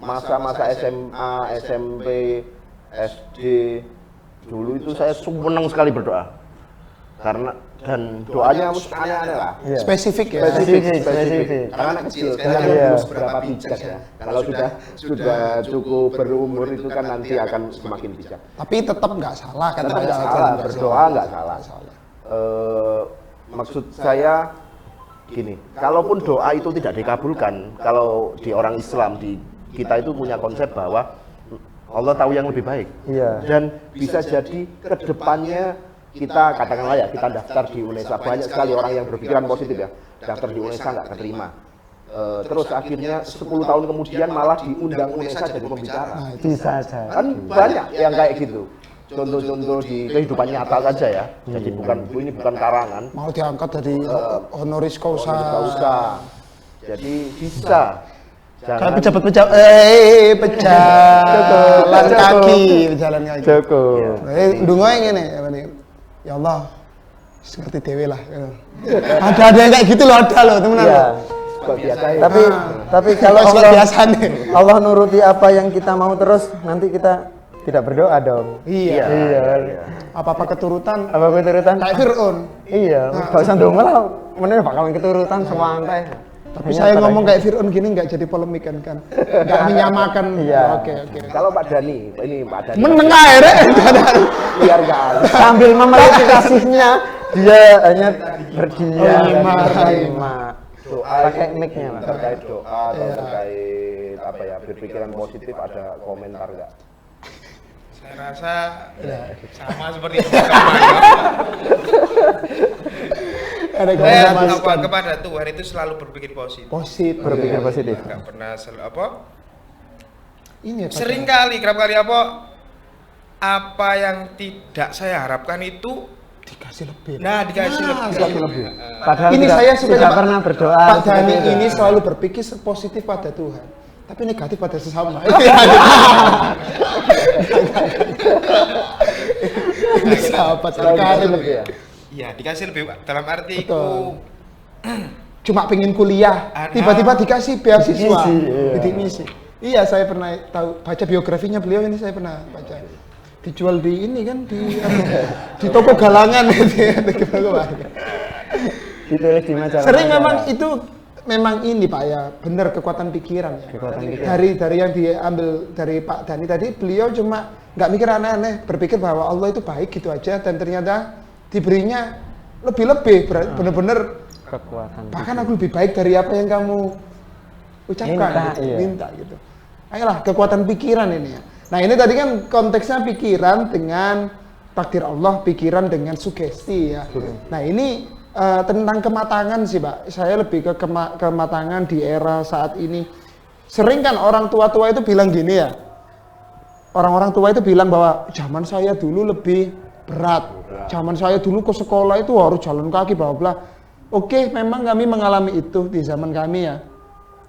D: masa-masa SMA, SMP, SD dulu itu saya senang sekali berdoa karena dan doanya harus aneh-aneh lah.
A: Iya.
B: Spesifik ya.
A: Spesifik.
D: Karena anak kecil sekarang belum seberapa bijak ya. Kalau sudah cukup berumur itu kan nanti akan semakin bijak.
B: Tapi tetap nggak salah kan.
D: Tetap nggak salah, berdoa nggak salah. Maksud saya gini, kalaupun doa itu tidak dikabulkan, kalau di orang Islam, di kita itu punya konsep bahwa Allah tahu yang lebih baik.
A: Iya.
D: Dan bisa jadi ke depannya kita katakanlah ya, kita daftar di UNESA, banyak sekali orang yang berpikiran positif ya, daftar di UNESA nggak keterima. Terus akhirnya 10 tahun kemudian malah diundang UNESA jadi pembicara.
B: Nah, itu
A: Bisa saja.
D: Kan banyak yang kayak gitu. Contoh-contoh di kehidupan nyata saja ya. Jadi ini bukan karangan.
B: mau diangkat dari honoris
D: Nggak
B: causa.
D: usah. Jadi bisa.
B: Kayak
D: Jangan
B: pejalan kaki, pejalan kaki.
A: Cukup.
B: Ndonga ngene apa nih? Ya Allah, seperti dewe lah. Ada yang kayak gitu loh, ada loh temenan.
A: Iya.
D: kok biasa ya.
A: Tapi kalau
B: Allah
A: Allah
B: biasa nih.
A: Allah nuruti apa yang kita mau terus, nanti kita tidak berdoa dong.
B: Iya.
A: Iya.
B: Apa-apa keturutan
A: Apa keturutan?
B: kayak Fir'aun.
A: Iya, gak usah ndonga lah. Meneh bakal keturutan semantai.
B: Tapi saya ngomong kayak Fir'aun gini nggak jadi polemik kan? Nggak menyamakan.
A: Iya.
B: Oke.
D: Kalau Pak Dhani, ini Pak Dhani.
B: Menengah ya, Rek.
D: Biar nggak ada.
A: Sambil memiliki kasihnya, dia hanya berdiam dan
B: Terima.
A: berterima.
D: Doa
A: Pakai mic-nya, Pak.
D: terkait doa atau terkait apa ya, berpikiran positif, ada komentar nggak?
E: Saya rasa sama seperti itu.
B: Ada
E: Saya
B: komentar
E: kepada Tuhan itu selalu berpikir positif.
B: positif.
A: Berpikir positif.
E: Enggak pernah
B: Ini ya, Pak.
E: sering kali, kerap kali apa yang tidak saya harapkan itu
B: dikasih lebih.
E: dikasih lebih.
A: Padahal
B: Ini
A: tidak,
B: saya suka
A: tidak
B: Pak-
A: pernah berdoa.
B: Pak
A: seperti
B: Dhani
A: itu.
B: ini selalu berpikir positif pada Tuhan, tapi negatif pada sesama. Ini sahabat sekali.
A: lebih ya.
E: Iya, dikasih lebih dalam arti
B: Betul. Cuma pengen kuliah,
E: Ada.
B: tiba-tiba dikasih beasiswa.
A: Misi, iya.
B: Jadi misi. Iya, saya pernah tahu baca biografinya beliau ini, saya pernah baca. Dijual di ini kan di toko galangan
A: Ditulis di majalah.
B: Sering memang itu memang ini Pak ya, benar kekuatan pikiran ya.
A: Kekuatan pikiran.
B: Dari yang diambil dari Pak Dhani tadi, beliau cuma nggak mikir aneh-aneh, berpikir bahwa Allah itu baik gitu aja, dan ternyata diberinya lebih-lebih, bener-bener
A: Kekuatan.
B: bahkan aku lebih baik dari apa yang kamu ucapkan,
A: Minta,
B: gitu.
A: iya.
B: Minta gitu. Ayolah, kekuatan pikiran ini ya. Nah ini tadi kan konteksnya pikiran dengan takdir Allah, pikiran dengan sugesti ya. Nah ini tentang kematangan sih Pak, saya lebih ke kematangan di era saat ini. Sering kan orang tua-tua itu bilang gini ya, orang-orang tua itu bilang bahwa zaman saya dulu lebih berat, zaman saya dulu ke sekolah itu harus jalan kaki bla bla. Oke, memang kami mengalami itu di zaman kami ya.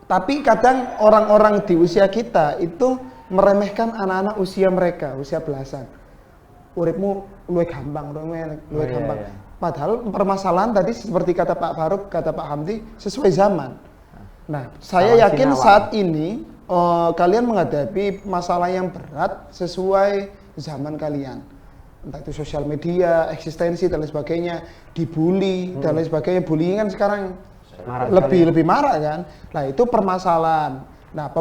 B: Tapi kadang orang-orang di usia kita itu meremehkan anak-anak usia mereka, usia belasan. Uripmu luwih gampang, luwih gampang.
A: Iya.
B: Padahal permasalahan tadi seperti kata Pak Faruk, kata Pak Hamdi, sesuai zaman. Nah, saya
A: Awal
B: yakin
A: sinawal.
B: saat ini kalian menghadapi masalah yang berat sesuai zaman kalian. Entah itu sosial media, eksistensi dan lain sebagainya, dibully dan lain sebagainya. Bullying kan sekarang
A: Marah
B: lebih marah kan. Nah, itu permasalahan. Nah,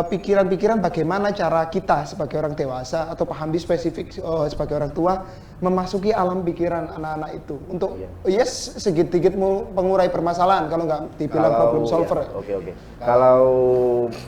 B: pikiran-pikiran bagaimana cara kita sebagai orang dewasa atau Pak Hamdi spesifik sebagai orang tua memasuki alam pikiran anak-anak itu untuk sedikit mengurai permasalahan, kalau nggak dibilang problem solver.
D: Oke. Kalau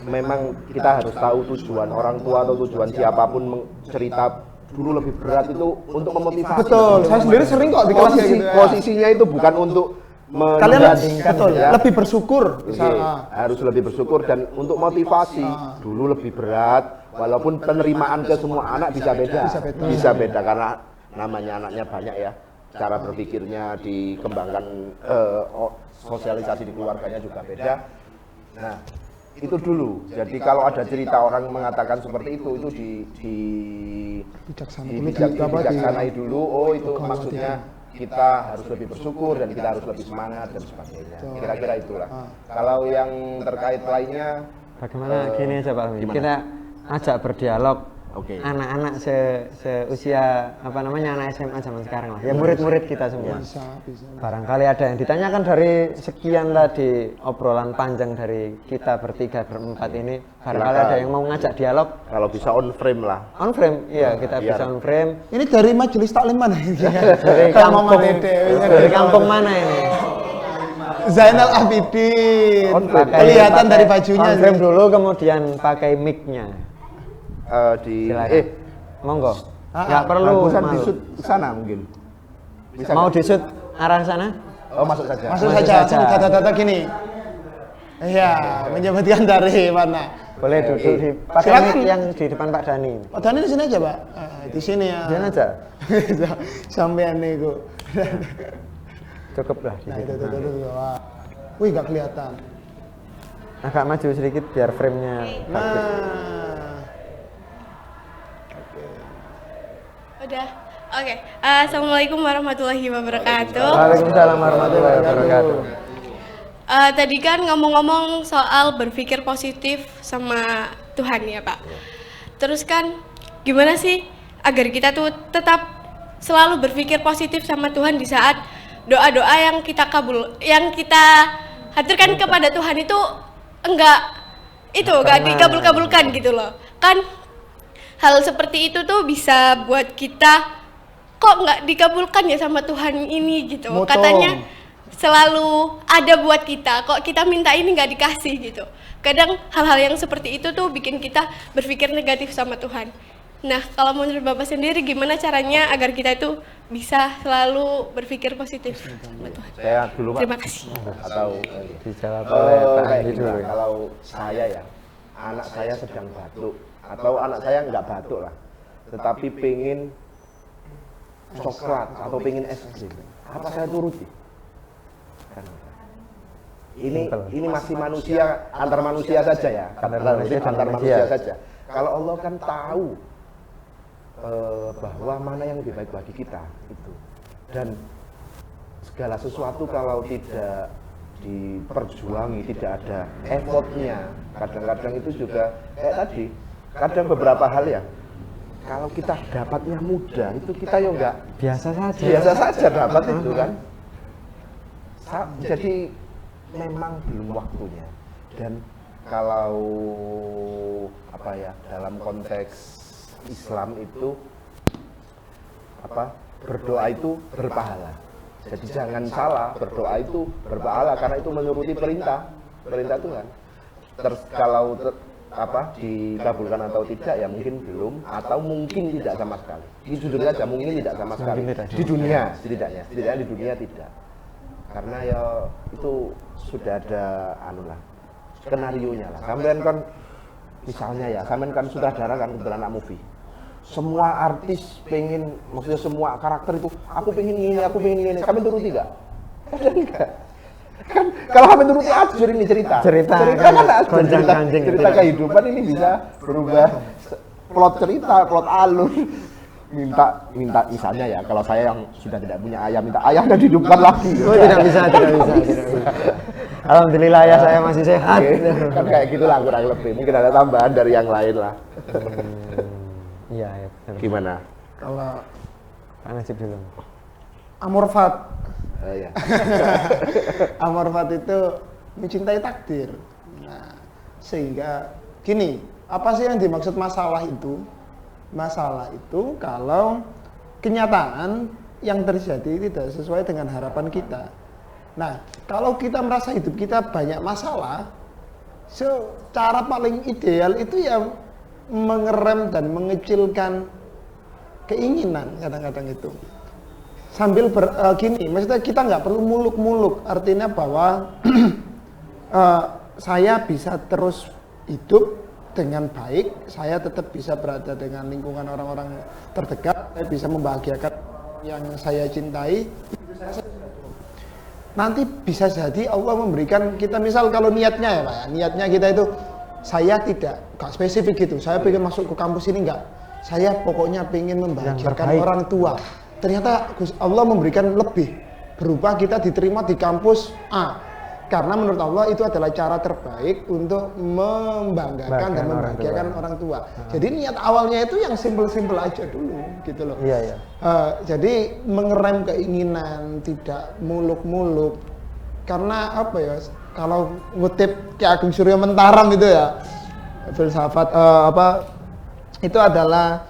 D: memang kita harus tahu tujuan orang tua atau tujuan siapapun cerita dulu lebih berat itu untuk memotivasi.
B: Betul, saya sendiri sering kok di kelas kayak gitu.
D: Posisinya itu bukan untuk
B: Kalian
D: membandingkan,
B: betul,
D: ya.
B: lebih bersyukur.
D: Oke,
B: Misalnya.
D: harus lebih bersyukur dan untuk motivasi dulu lebih berat, walaupun penerimaan ke semua anak bisa beda.
B: Bisa beda.
D: Karena namanya anaknya banyak ya, cara berpikirnya dikembangkan, sosialisasi di keluarganya juga beda. Nah, itu dulu. Jadi kalau ada cerita orang mengatakan seperti itu dibicaksanai dulu. Oh, itu maksudnya kita harus lebih bersyukur dan kita harus lebih semangat dan sebagainya. Kira-kira itulah. Kalau yang terkait lainnya,
A: Bagaimana gini aja Pak Hamdi,
D: gimana?
A: kita ajak berdialog
D: Oke.
A: anak-anak seusia anak SMA zaman sekarang lah, ya murid-murid kita semua.
B: Bisa.
A: Barangkali ada yang ditanyakan dari sekian tadi obrolan panjang dari kita bertiga berempat ini, barangkali
D: Silakan.
A: ada yang mau ngajak dialog
D: kalau bisa on frame lah.
A: on frame, iya kita
D: biar-
A: bisa on frame.
B: Ini dari majelis taklim mana ini?
A: Dari
B: Kalau mau
A: kampung,
B: ngeledek,
A: dari kampung mana ini?
B: Zainal Abidin. Kelihatan dari bajunya.
A: On-frame dulu kemudian pakai mic-nya. Silakan. Monggo. Nggak perlu
D: bagusan
A: malu.
D: di shoot sana mungkin. Bisa
A: Mau
D: nggak?
A: di shoot arah sana?
D: Oh, masuk saja.
B: Masuk
A: Masuk
B: saja,
A: saja.
B: kata-kata gini. Iya, menyebutkan dari mana?
A: Boleh duduk di pakai
B: Silakan.
A: mic yang di depan Pak Dani.
B: Pak Dani di sini aja, Pak. Di sini ya.
A: Jangan aja.
B: Sampean niku.
A: Cukup lah di
B: Nah,
A: situ.
B: itu. Wah. Wih, nggak kelihatan.
A: Agak maju sedikit biar frame-nya bagus.
B: Nah.
F: Udah. Oke. Assalamualaikum warahmatullahi wabarakatuh.
A: Waalaikumsalam warahmatullahi wabarakatuh.
F: Tadi kan ngomong-ngomong soal berpikir positif sama Tuhan ya Pak. Terus kan gimana sih agar kita tuh tetap selalu berpikir positif sama Tuhan di saat doa-doa yang kita haturkan kepada Tuhan itu enggak dikabul-kabulkan gitu loh. Kan hal seperti itu tuh bisa buat kita kok nggak dikabulkan ya sama Tuhan ini gitu.
B: Motong.
F: Katanya selalu ada buat kita, kok kita minta ini nggak dikasih gitu. Kadang hal-hal yang seperti itu tuh bikin kita berpikir negatif sama Tuhan. Nah, kalau menurut Bapak sendiri gimana caranya agar kita itu bisa selalu berpikir positif sama Tuhan?
D: Saya dulu Pak.
F: Terima kasih.
D: Atau
A: Dijawab oleh Pak
D: kayak
A: Andi
D: gini,
A: dulu.
D: Pak. Kalau saya ya, anak saya sedang batuk atau anak saya nggak batuk lah, tetapi pengen coklat atau pengen es krim, apa saya turuti? Kan. Ini masih manusia, antar manusia saja ya, antar manusia saja. Kalau Allah kan tahu bahwa mana yang lebih baik bagi kita itu, dan segala sesuatu kalau tidak diperjuangi, tidak ada effortnya, kadang-kadang itu juga kayak tadi, kadang beberapa hal ya, kalau kita dapatnya mudah itu kita ya enggak biasa saja dapat itu kan. Jadi memang belum waktunya. Dan kalau apa ya, dalam konteks Islam itu berdoa itu berpahala. Jadi jangan salah, berdoa itu berpahala karena itu menuruti perintah Tuhan. Terus kalau dikabulkan atau tidak ya mungkin belum, atau mungkin tidak sama sekali. Jujur saja mungkin tidak sama sekali. Di dunia setidaknya di dunia tidak. Karena ya itu sudah ada skenario-nya lah. Sampean kan misalnya ya, sampean kan sutradara kan, kebetulan anak movie. Semua artis pengen, maksudnya semua karakter itu aku pengen ini. Sampean turuti enggak? Kadang enggak. Kan kalau sampean turuti ajur ini cerita kan cerita kehidupan ini bisa berubah plot cerita, plot alur. Minta misalnya ya, kalau saya yang sudah tidak punya ayam, minta ayamnya dihidupkan lagi.
A: Oh, tidak bisa. Alhamdulillah ya, saya masih sehat.
D: Kan kayak gitulah kurang lebih. Mungkin ada tambahan dari yang lain lah.
A: Iya, benar.
D: Gimana?
B: Kalau
A: Pak Najib dulu.
B: Amorfat.
D: Ya.
B: Amorfat itu mencintai takdir. Nah, sehingga gini, apa sih yang dimaksud masalah itu? Masalah itu kalau kenyataan yang terjadi tidak sesuai dengan harapan kita. Nah, kalau kita merasa hidup kita banyak masalah, cara paling ideal itu ya mengerem dan mengecilkan keinginan kadang-kadang itu. Sambil gini, maksudnya kita nggak perlu muluk-muluk, artinya bahwa saya bisa terus hidup dengan baik, saya tetap bisa berada dengan lingkungan orang-orang terdekat, saya bisa membahagiakan yang saya cintai. Nanti bisa jadi Allah memberikan kita, misal kalau niatnya ya Pak ya, niatnya kita itu saya tidak spesifik gitu, saya pengen masuk ke kampus ini enggak, saya pokoknya pengen membahagiakan orang tua. Ternyata Allah memberikan lebih, berupa kita diterima di kampus A. Karena menurut Allah itu adalah cara terbaik untuk membanggakan dan membahagiakan orang tua. Jadi niat awalnya itu yang simpel-simpel aja dulu, gitu loh.
A: Iya.
B: Jadi mengerem keinginan, tidak muluk-muluk. Karena apa ya? Kalau ngutip Ki Ageng Suryo Mentaram itu ya, filsafat itu adalah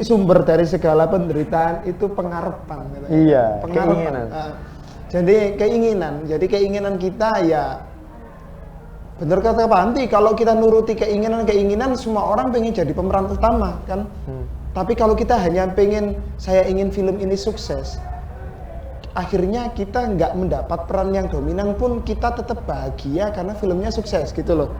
B: sumber dari segala penderitaan itu pengarepan. Gitu.
A: Iya,
B: Pengarepan.
A: keinginan.
B: Jadi keinginan kita ya bener kata Pak Anti, kalau kita nuruti keinginan semua orang pengen jadi pemeran utama kan. Tapi kalau kita hanya pengen saya ingin film ini sukses, akhirnya kita nggak mendapat peran yang dominan pun kita tetap bahagia karena filmnya sukses gitu loh.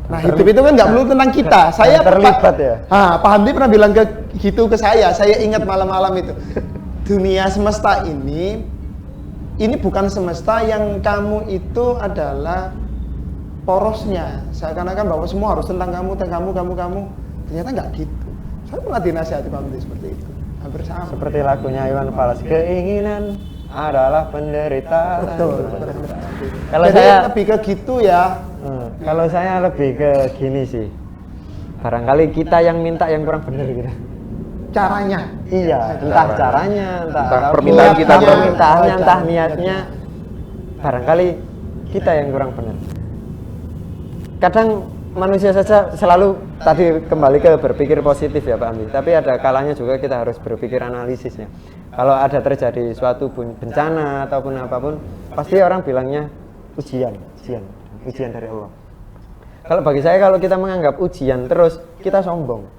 B: Nah hidup itu kan nggak melulu tentang kita. Saya
A: terlibat ya.
B: Pak Hamdi pernah bilang gitu ke saya ingat malam-malam itu. Dunia semesta ini bukan semesta yang kamu itu adalah porosnya. Seakan-akan bahwa semua harus tentang kamu. Ternyata nggak gitu. Saya pernah dinasihati Pak Hamdi seperti itu. Hampir sama.
A: Seperti lagunya Iwan Fals, keinginan adalah penderitaan.
B: Betul.
A: Kalau
B: Jadi
A: saya
B: lebih ke gitu ya.
A: Kalau saya lebih ke gini sih. Barangkali kita yang minta yang kurang benar gitu.
B: Caranya.
A: Iya, entah caranya, entah
D: permintaan kita,
A: permintaannya, entah niatnya. Barangkali kita yang kurang benar. Kadang manusia saja selalu tadi kembali ke berpikir positif ya Pak Amdi. Tapi ada kalanya juga kita harus berpikir analisisnya. Kalau ada terjadi suatu bencana ataupun apapun, pasti orang bilangnya ujian dari Allah. Kalau bagi saya kalau kita menganggap ujian terus kita sombong.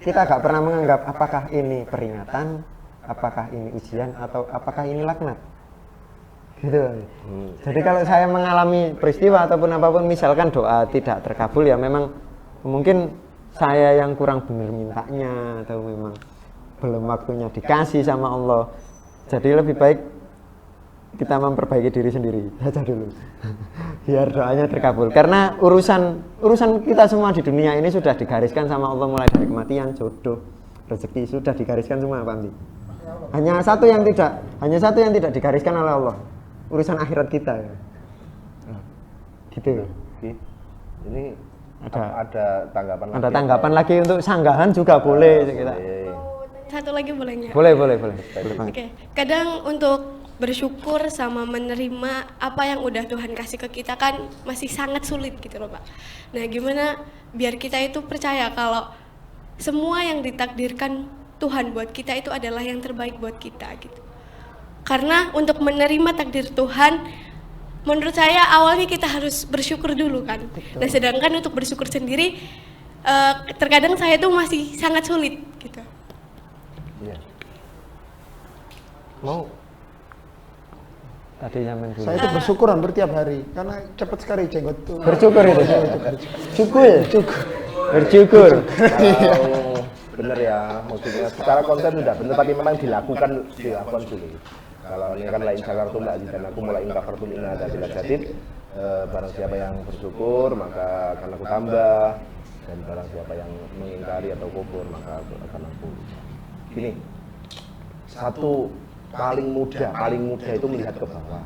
A: Kita gak pernah menganggap apakah ini peringatan, apakah ini ujian, atau apakah ini laknat. Gitu. Jadi kalau saya mengalami peristiwa ataupun apapun, misalkan doa tidak terkabul ya memang mungkin saya yang kurang benar mintanya atau memang belum waktunya dikasih sama Allah. Jadi lebih baik kita memperbaiki diri sendiri saja dulu biar doanya terkabul, karena urusan kita semua di dunia ini sudah digariskan sama Allah, mulai dari kematian, jodoh, rezeki sudah digariskan semua Pak Amdi. Hanya satu yang tidak digariskan oleh Allah, urusan akhirat kita ya. Gitu.
D: Ini ada tanggapan lagi.
A: Ada tanggapan lagi untuk sanggahan juga boleh kita.
F: Satu lagi boleh nggak?
A: Boleh.
F: Oke. Kadang untuk bersyukur sama menerima apa yang udah Tuhan kasih ke kita kan masih sangat sulit gitu loh Pak. Nah gimana biar kita itu percaya kalau semua yang ditakdirkan Tuhan buat kita itu adalah yang terbaik buat kita gitu. Karena untuk menerima takdir Tuhan, menurut saya awalnya kita harus bersyukur dulu kan. Nah sedangkan untuk bersyukur sendiri terkadang saya tuh masih sangat sulit gitu.
D: Iya.
A: Mau tadi nyaman dulu.
B: Saya itu bersyukur hampir tiap hari karena cepat sekali jenggot tuh.
A: Bersyukur itu. Bersyukur.
D: Kalau bener ya, maksudnya secara konsep sudah bener, tapi memang dilakukan dulu. Kalau ini kan lain syakartum la dan aku mulai kafartum inna ada bila jadid. Barang siapa yang bersyukur maka akan aku tambah, dan barang siapa yang mengingkari atau kufur maka akan aku. Gini, satu paling mudah itu melihat ke bawah,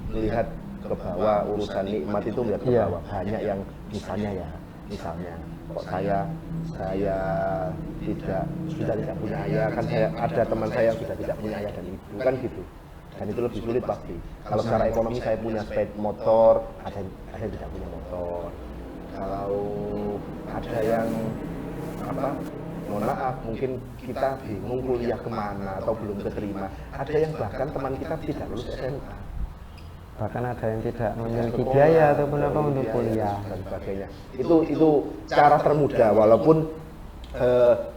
D: melihat ke bawah, urusan nikmat itu melihat ke bawah. Banyak yang misalnya kok saya sudah tidak punya ayah, kan saya ada teman saya yang sudah tidak punya ayah dan ibu kan gitu, dan itu lebih sulit pasti. Kalau secara ekonomi saya punya sepeda motor, ada yang tidak punya motor. Kalau ada yang mohon maaf, mungkin kita bingung kuliah kemana atau belum keterima. Ada yang bahkan teman kita tidak lulus SMA.
A: Bahkan ada yang tidak memiliki biaya ataupun apa untuk kuliah
D: dan sebagainya. Itu cara termudah, walaupun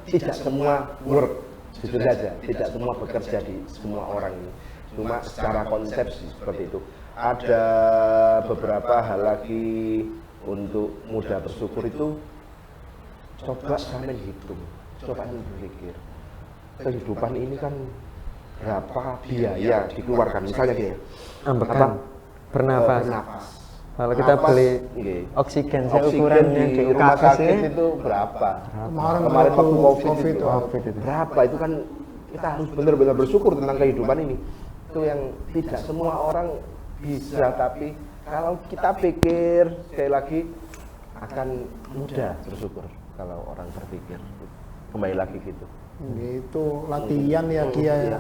D: tidak semua jujur saja, tidak semua bekerja di semua orang ini. Cuma secara konsep seperti itu. Ada beberapa hal lagi untuk mudah bersyukur itu, coba sampai hitung. Coba berpikir, kehidupan ini kan berapa biaya dikeluarkan, misalnya gini,
A: bernafas. Kalau kita beli oksigen seukurannya
D: di rumah sakit itu berapa? Kemarin waktu COVID itu berapa? Itu kan kita harus benar-benar bersyukur tentang kehidupan ini. Itu yang tidak semua orang bisa, tapi kalau kita pikir sekali lagi akan mudah bersyukur kalau orang berpikir. Kembali lagi gitu.
B: Itu latihan ya Kia ya.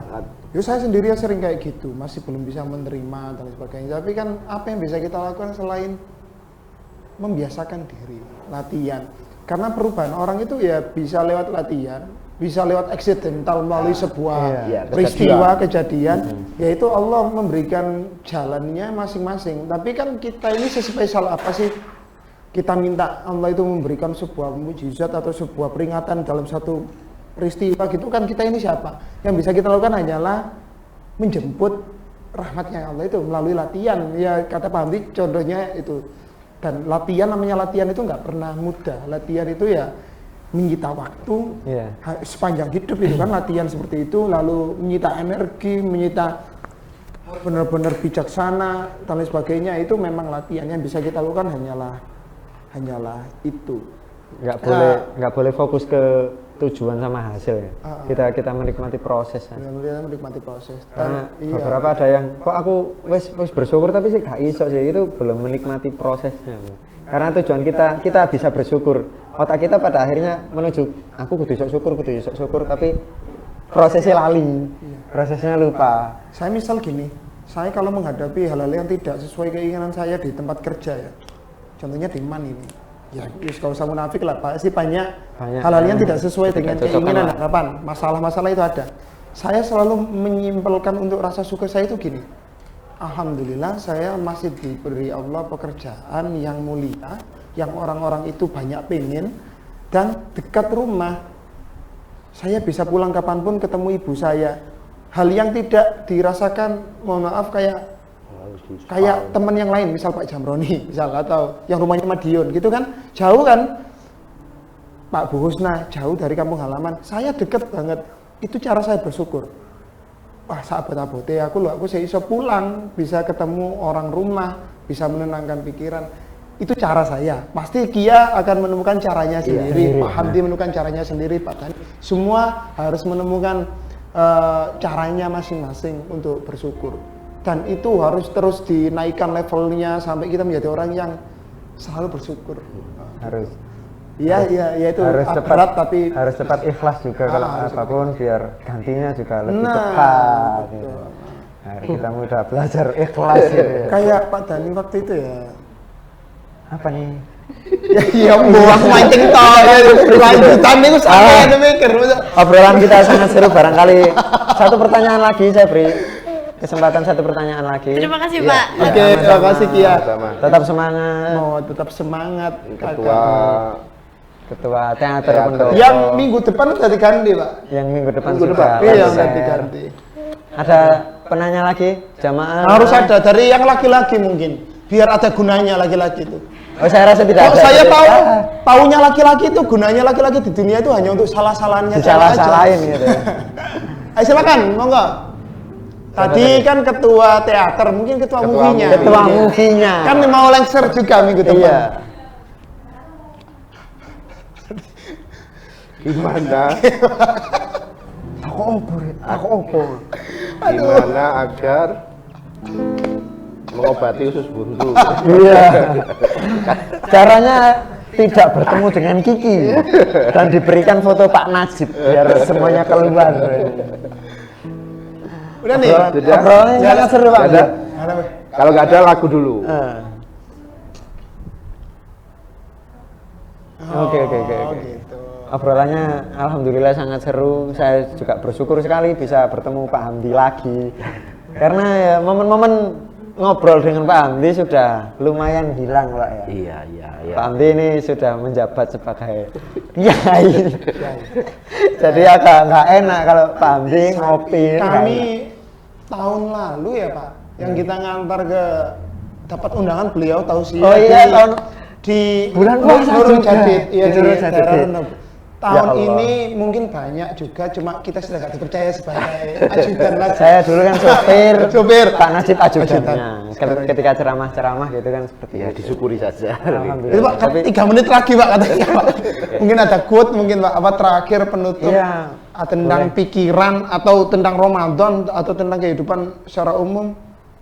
B: Yo saya sendiri sering kayak gitu, masih belum bisa menerima dan sebagainya. Tapi kan apa yang bisa kita lakukan selain membiasakan diri, latihan. Karena perubahan orang itu ya bisa lewat latihan, bisa lewat eksidental melalui sebuah
D: Iya,
B: peristiwa kejadian, yaitu Allah memberikan jalannya masing-masing. Tapi kan kita ini sespesial apa sih? Kita minta Allah itu memberikan sebuah mukjizat atau sebuah peringatan dalam satu peristiwa gitu kan, kita ini siapa? Yang bisa kita lakukan hanyalah menjemput rahmatnya Allah itu melalui latihan. Ya kata Pak Hamdi contohnya itu. Dan latihan, namanya latihan itu nggak pernah mudah. Latihan itu ya menyita waktu sepanjang hidup itu kan, latihan seperti itu, lalu menyita energi, menyita benar-benar bijaksana dan lain sebagainya. Itu memang latihan yang bisa kita lakukan hanyalah itu.
A: Nggak boleh fokus ke tujuan sama hasil ya. Kita menikmati proses ya.
B: Menikmati proses.
A: Karena beberapa ada yang kok aku wis bersyukur tapi sih gak iso sih, itu belum menikmati prosesnya. Karena tujuan kita bisa bersyukur. Otak kita pada akhirnya menuju aku kudu syukur, tapi prosesnya lali. Prosesnya lupa.
B: Saya misal gini, saya kalau menghadapi hal-hal yang tidak sesuai keinginan saya di tempat kerja ya. Contohnya di MAN ini. Ya, kalau usah munafik lah, pasti banyak hal-hal yang tidak sesuai dengan keinginan dan harapan. Masalah-masalah itu ada. Saya selalu menyimpulkan untuk rasa syukur saya itu gini. Alhamdulillah saya masih diberi Allah pekerjaan yang mulia, yang orang-orang itu banyak pengen, dan dekat rumah. Saya bisa pulang kapanpun ketemu ibu saya. Hal yang tidak dirasakan, mohon maaf, kayak teman yang lain, misal Pak Jamroni, misal, atau yang rumahnya Madiun, gitu kan, jauh kan, Pak Bu Husna, jauh dari kampung halaman, saya deket banget, itu cara saya bersyukur. Wah, sahabat-abote aku saya bisa pulang, bisa ketemu orang rumah, bisa menenangkan pikiran, itu cara saya. Pasti Kia akan menemukan caranya sendiri, Pak Hamdi menemukan caranya sendiri, Pak Tani, semua harus menemukan caranya masing-masing untuk bersyukur. Dan itu harus terus dinaikkan levelnya sampai kita menjadi orang yang selalu bersyukur.
A: Harus
B: itu
A: berat
B: tapi
A: harus cepat ikhlas juga kalau apapun, biar gantinya juga lebih cepat. Gitu. Nah, kita mudah belajar ikhlas gitu ya.
B: Kayak Pak Dani waktu itu ya.
A: Apa nih?
B: Ya buang mancing toh. Lanjutan itu sampai ada mikir.
A: Obrolan kita sangat seru, barangkali satu pertanyaan lagi saya beri kesempatan, satu pertanyaan lagi.
F: Terima kasih Pak.
B: Oke, terima kasih Kia.
A: Tetap semangat.
B: Tetap semangat.
D: Ketua
A: teater Pendopo.
B: Yang minggu depan sudah diganti Pak.
A: Yang minggu depan sudah.
B: Iya, sudah diganti.
A: Ada penanya lagi, jamaah?
B: Harus ada dari yang laki-laki mungkin, biar ada gunanya laki-laki itu.
A: Oh, saya rasa tidak ada.
B: Saya tahunya laki-laki itu, gunanya laki-laki di dunia itu hanya untuk salah-salahannya.
A: Salah-salahin gitu.
B: Ayo silakan, monggo. Tadi kan ketua teater, mungkin ketua movie-nya.
A: Ketua movie-nya.
B: Kan mau lengser juga minggu depan. Iya.
D: Gimana?
A: Aku opo.
D: Gimana agar mengobati usus buntu?
A: Iya. Caranya tidak bertemu dengan Kiki dan diberikan foto Pak Najib biar semuanya keluar.
B: Udah nih.
A: Obrolannya sangat seru Pak.
D: Kalau nggak ada lagu dulu.
A: Oke. Obrolannya alhamdulillah sangat seru. Saya juga bersyukur sekali bisa bertemu Pak Hamdi lagi. Karena ya momen-momen ngobrol dengan Pak Hamdi sudah lumayan hilang Pak ya.
D: Iya.
A: Pak Hamdi ini sudah menjabat sebagai kiai. Jadi agak nggak enak kalau Pak Hamdi ngopi.
B: Kami tahun lalu ya Pak, yang kita ngantar ke dapat undangan beliau tausiah.
A: Oh iya, tahun
B: di
A: bulan puasa
B: Nurul
A: juga.
B: Jadid. Iya,
A: Di Nurul Jadid.
B: Tahun ini mungkin banyak juga, cuma kita sudah nggak dipercaya sebagai ajudan lagi.
A: Saya dulu kan sopir, Pak Najib ajudannya.
B: Ajudan.
A: Ketika ceramah gitu kan seperti
D: Ya
A: itu.
D: disyukuri saja.
A: Alhamdulillah.
B: Itu Pak, kan 3 menit lagi Pak katanya Pak. Mungkin ada quote mungkin Pak, apa terakhir penutup tentang pikiran atau tentang Ramadan atau tentang kehidupan secara umum,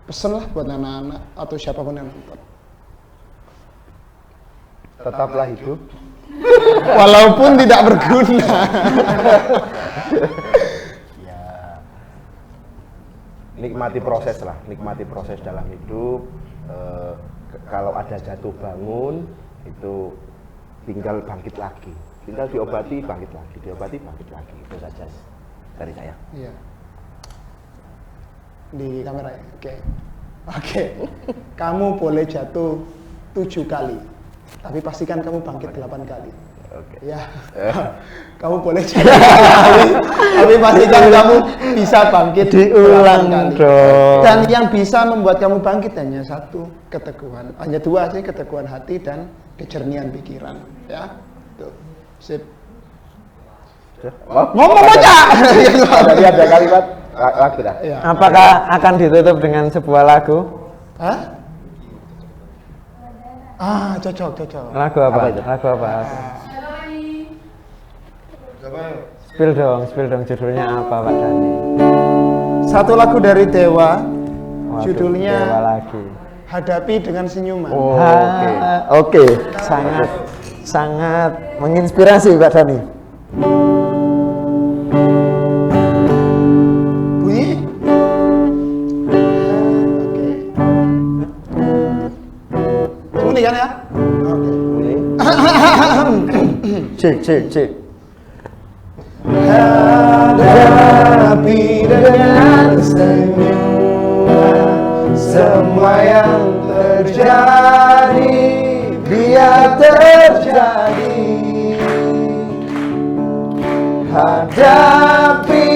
B: pesenlah buat anak-anak atau siapapun yang nonton.
D: Tetaplah hidup.
B: Walaupun tidak berguna.
D: Nikmati proses lah, nikmati proses dalam hidup. Kalau ada jatuh bangun itu tinggal bangkit lagi, tinggal diobati bangkit lagi, diobati bangkit lagi, itu saja dari saya.
B: Iya. Di kamera ya. Oke. Kamu boleh jatuh 7 kali, tapi pastikan kamu bangkit 8 kali.
D: Oke.
B: Ya. Kamu boleh jatuh 7 kali, tapi pastikan kamu bisa bangkit
A: Diulang
B: 8 kali.
A: dong.
B: Dan yang bisa membuat kamu bangkit hanya satu, keteguhan. Hanya dua sih, keteguhan hati dan kejernihan pikiran. Ya. Tuh. Sip. Ngomong bocah.
D: Tadi ada kalimat lagu dah.
B: Ya.
A: Apakah akan ditutup dengan sebuah lagu?
B: Hah? Cocok.
A: Lagu apa?
D: Apa itu?
A: Lagu apa? Spill dong judulnya apa Pak Dani?
B: Satu lagu dari Dewa,
A: Waduh,
B: judulnya
A: Dewa lagi.
B: Hadapi dengan Senyuman.
D: Oh,
A: Oke, sangat menginspirasi Pak Dani.
B: Bunyi? Oke. Bunyi kan ya? Oke.
A: Cek.
B: Hadapi dengan senyuman semua yang terjadi, biar terjadi. Hadapi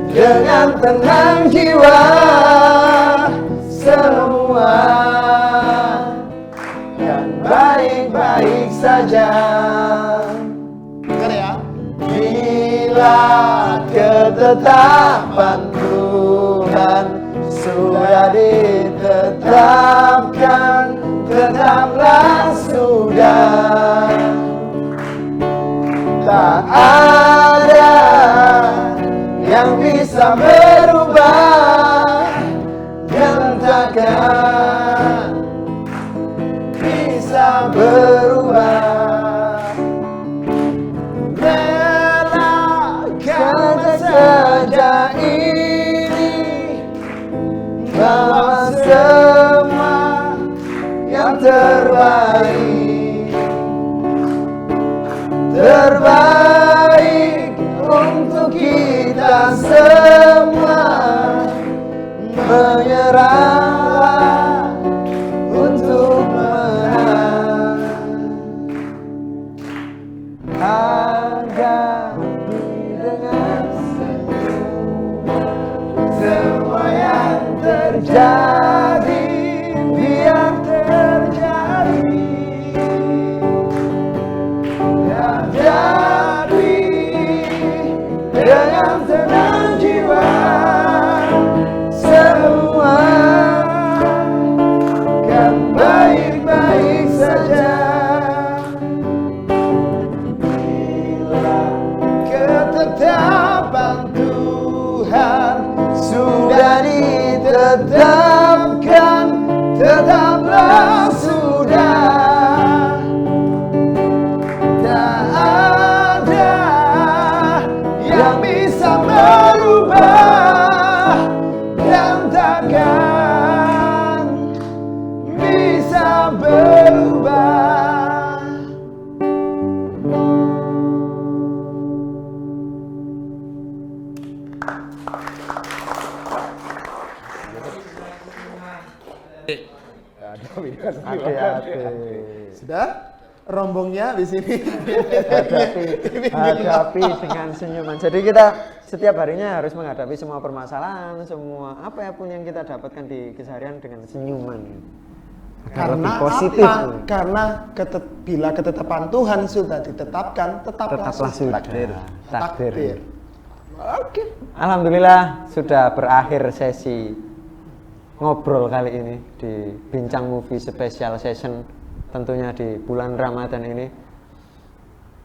B: dengan tenang jiwa semua yang baik-baik saja. Dengar ya. Bila ketetapan Tuhan sudah ditetapkan, tetaplah sudah. Tak ada yang bisa berubah dan takkan bisa berubah. Relakan saja ini, bawa semua yang terbaik untuk kita semua. Menyerah untuk menang. Hadapi dengan senyuman semua yang terjadi, biar terjadi. Hadapi dengan tenang jiwa semua kan baik-baik saja. Bila ketetapan Tuhan sudah ditetapkan, tetaplah sudah. Yang bisa merubah dan takkan bisa berubah.
A: Hati-hati.
B: Sudah? Rombongnya di sini.
A: Hadapi dengan senyuman. Jadi kita setiap harinya harus menghadapi semua permasalahan, semua apa ya pun yang kita dapatkan di keseharian dengan senyuman. Agar lebih
B: Karena
A: positif.
B: apa? Karena bila ketetapan Tuhan sudah ditetapkan, tetaplah
A: sudah.
B: Takdir. Oke.
A: Alhamdulillah sudah berakhir sesi ngobrol kali ini di Bincang Movie Special Session. Tentunya di bulan Ramadan ini.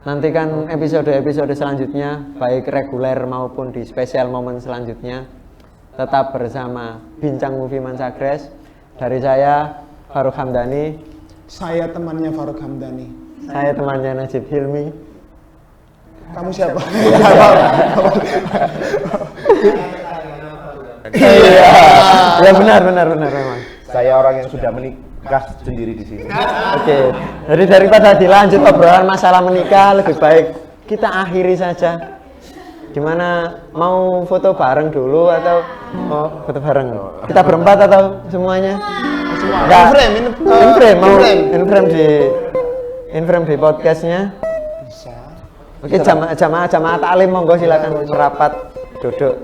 A: Nantikan episode-episode selanjutnya, baik reguler maupun di spesial momen selanjutnya. Tetap bersama Bincang Movie Mansagres. Dari saya, Faruk Hamdani.
B: Saya temannya Faruk Hamdani.
A: Saya temannya Najib Hilmi.
B: Kamu siapa?
A: Iya, ya benar memang.
D: Saya orang yang sudah gas sendiri di sini.
A: Oke, jadi daripada dilanjut obrolan masalah menikah, lebih baik kita akhiri saja. Gimana, mau foto bareng dulu atau mau foto bareng? Kita berempat atau semuanya? Enggak. In frame di podcastnya.
B: Bisa.
A: Oke, jamaah taklim monggo silakan merapat duduk.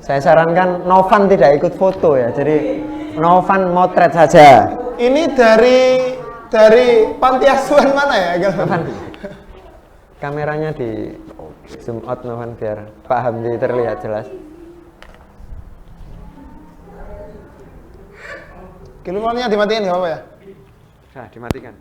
A: Saya sarankan Novan tidak ikut foto ya, jadi Novan motret saja.
B: Ini dari panti asuhan mana ya?
A: Novan, kameranya di zoom out Novan biar Pak Hamdi terlihat jelas.
B: Kilometernya dimatiin nggak apa-apa ya?
A: Nah, dimatikan.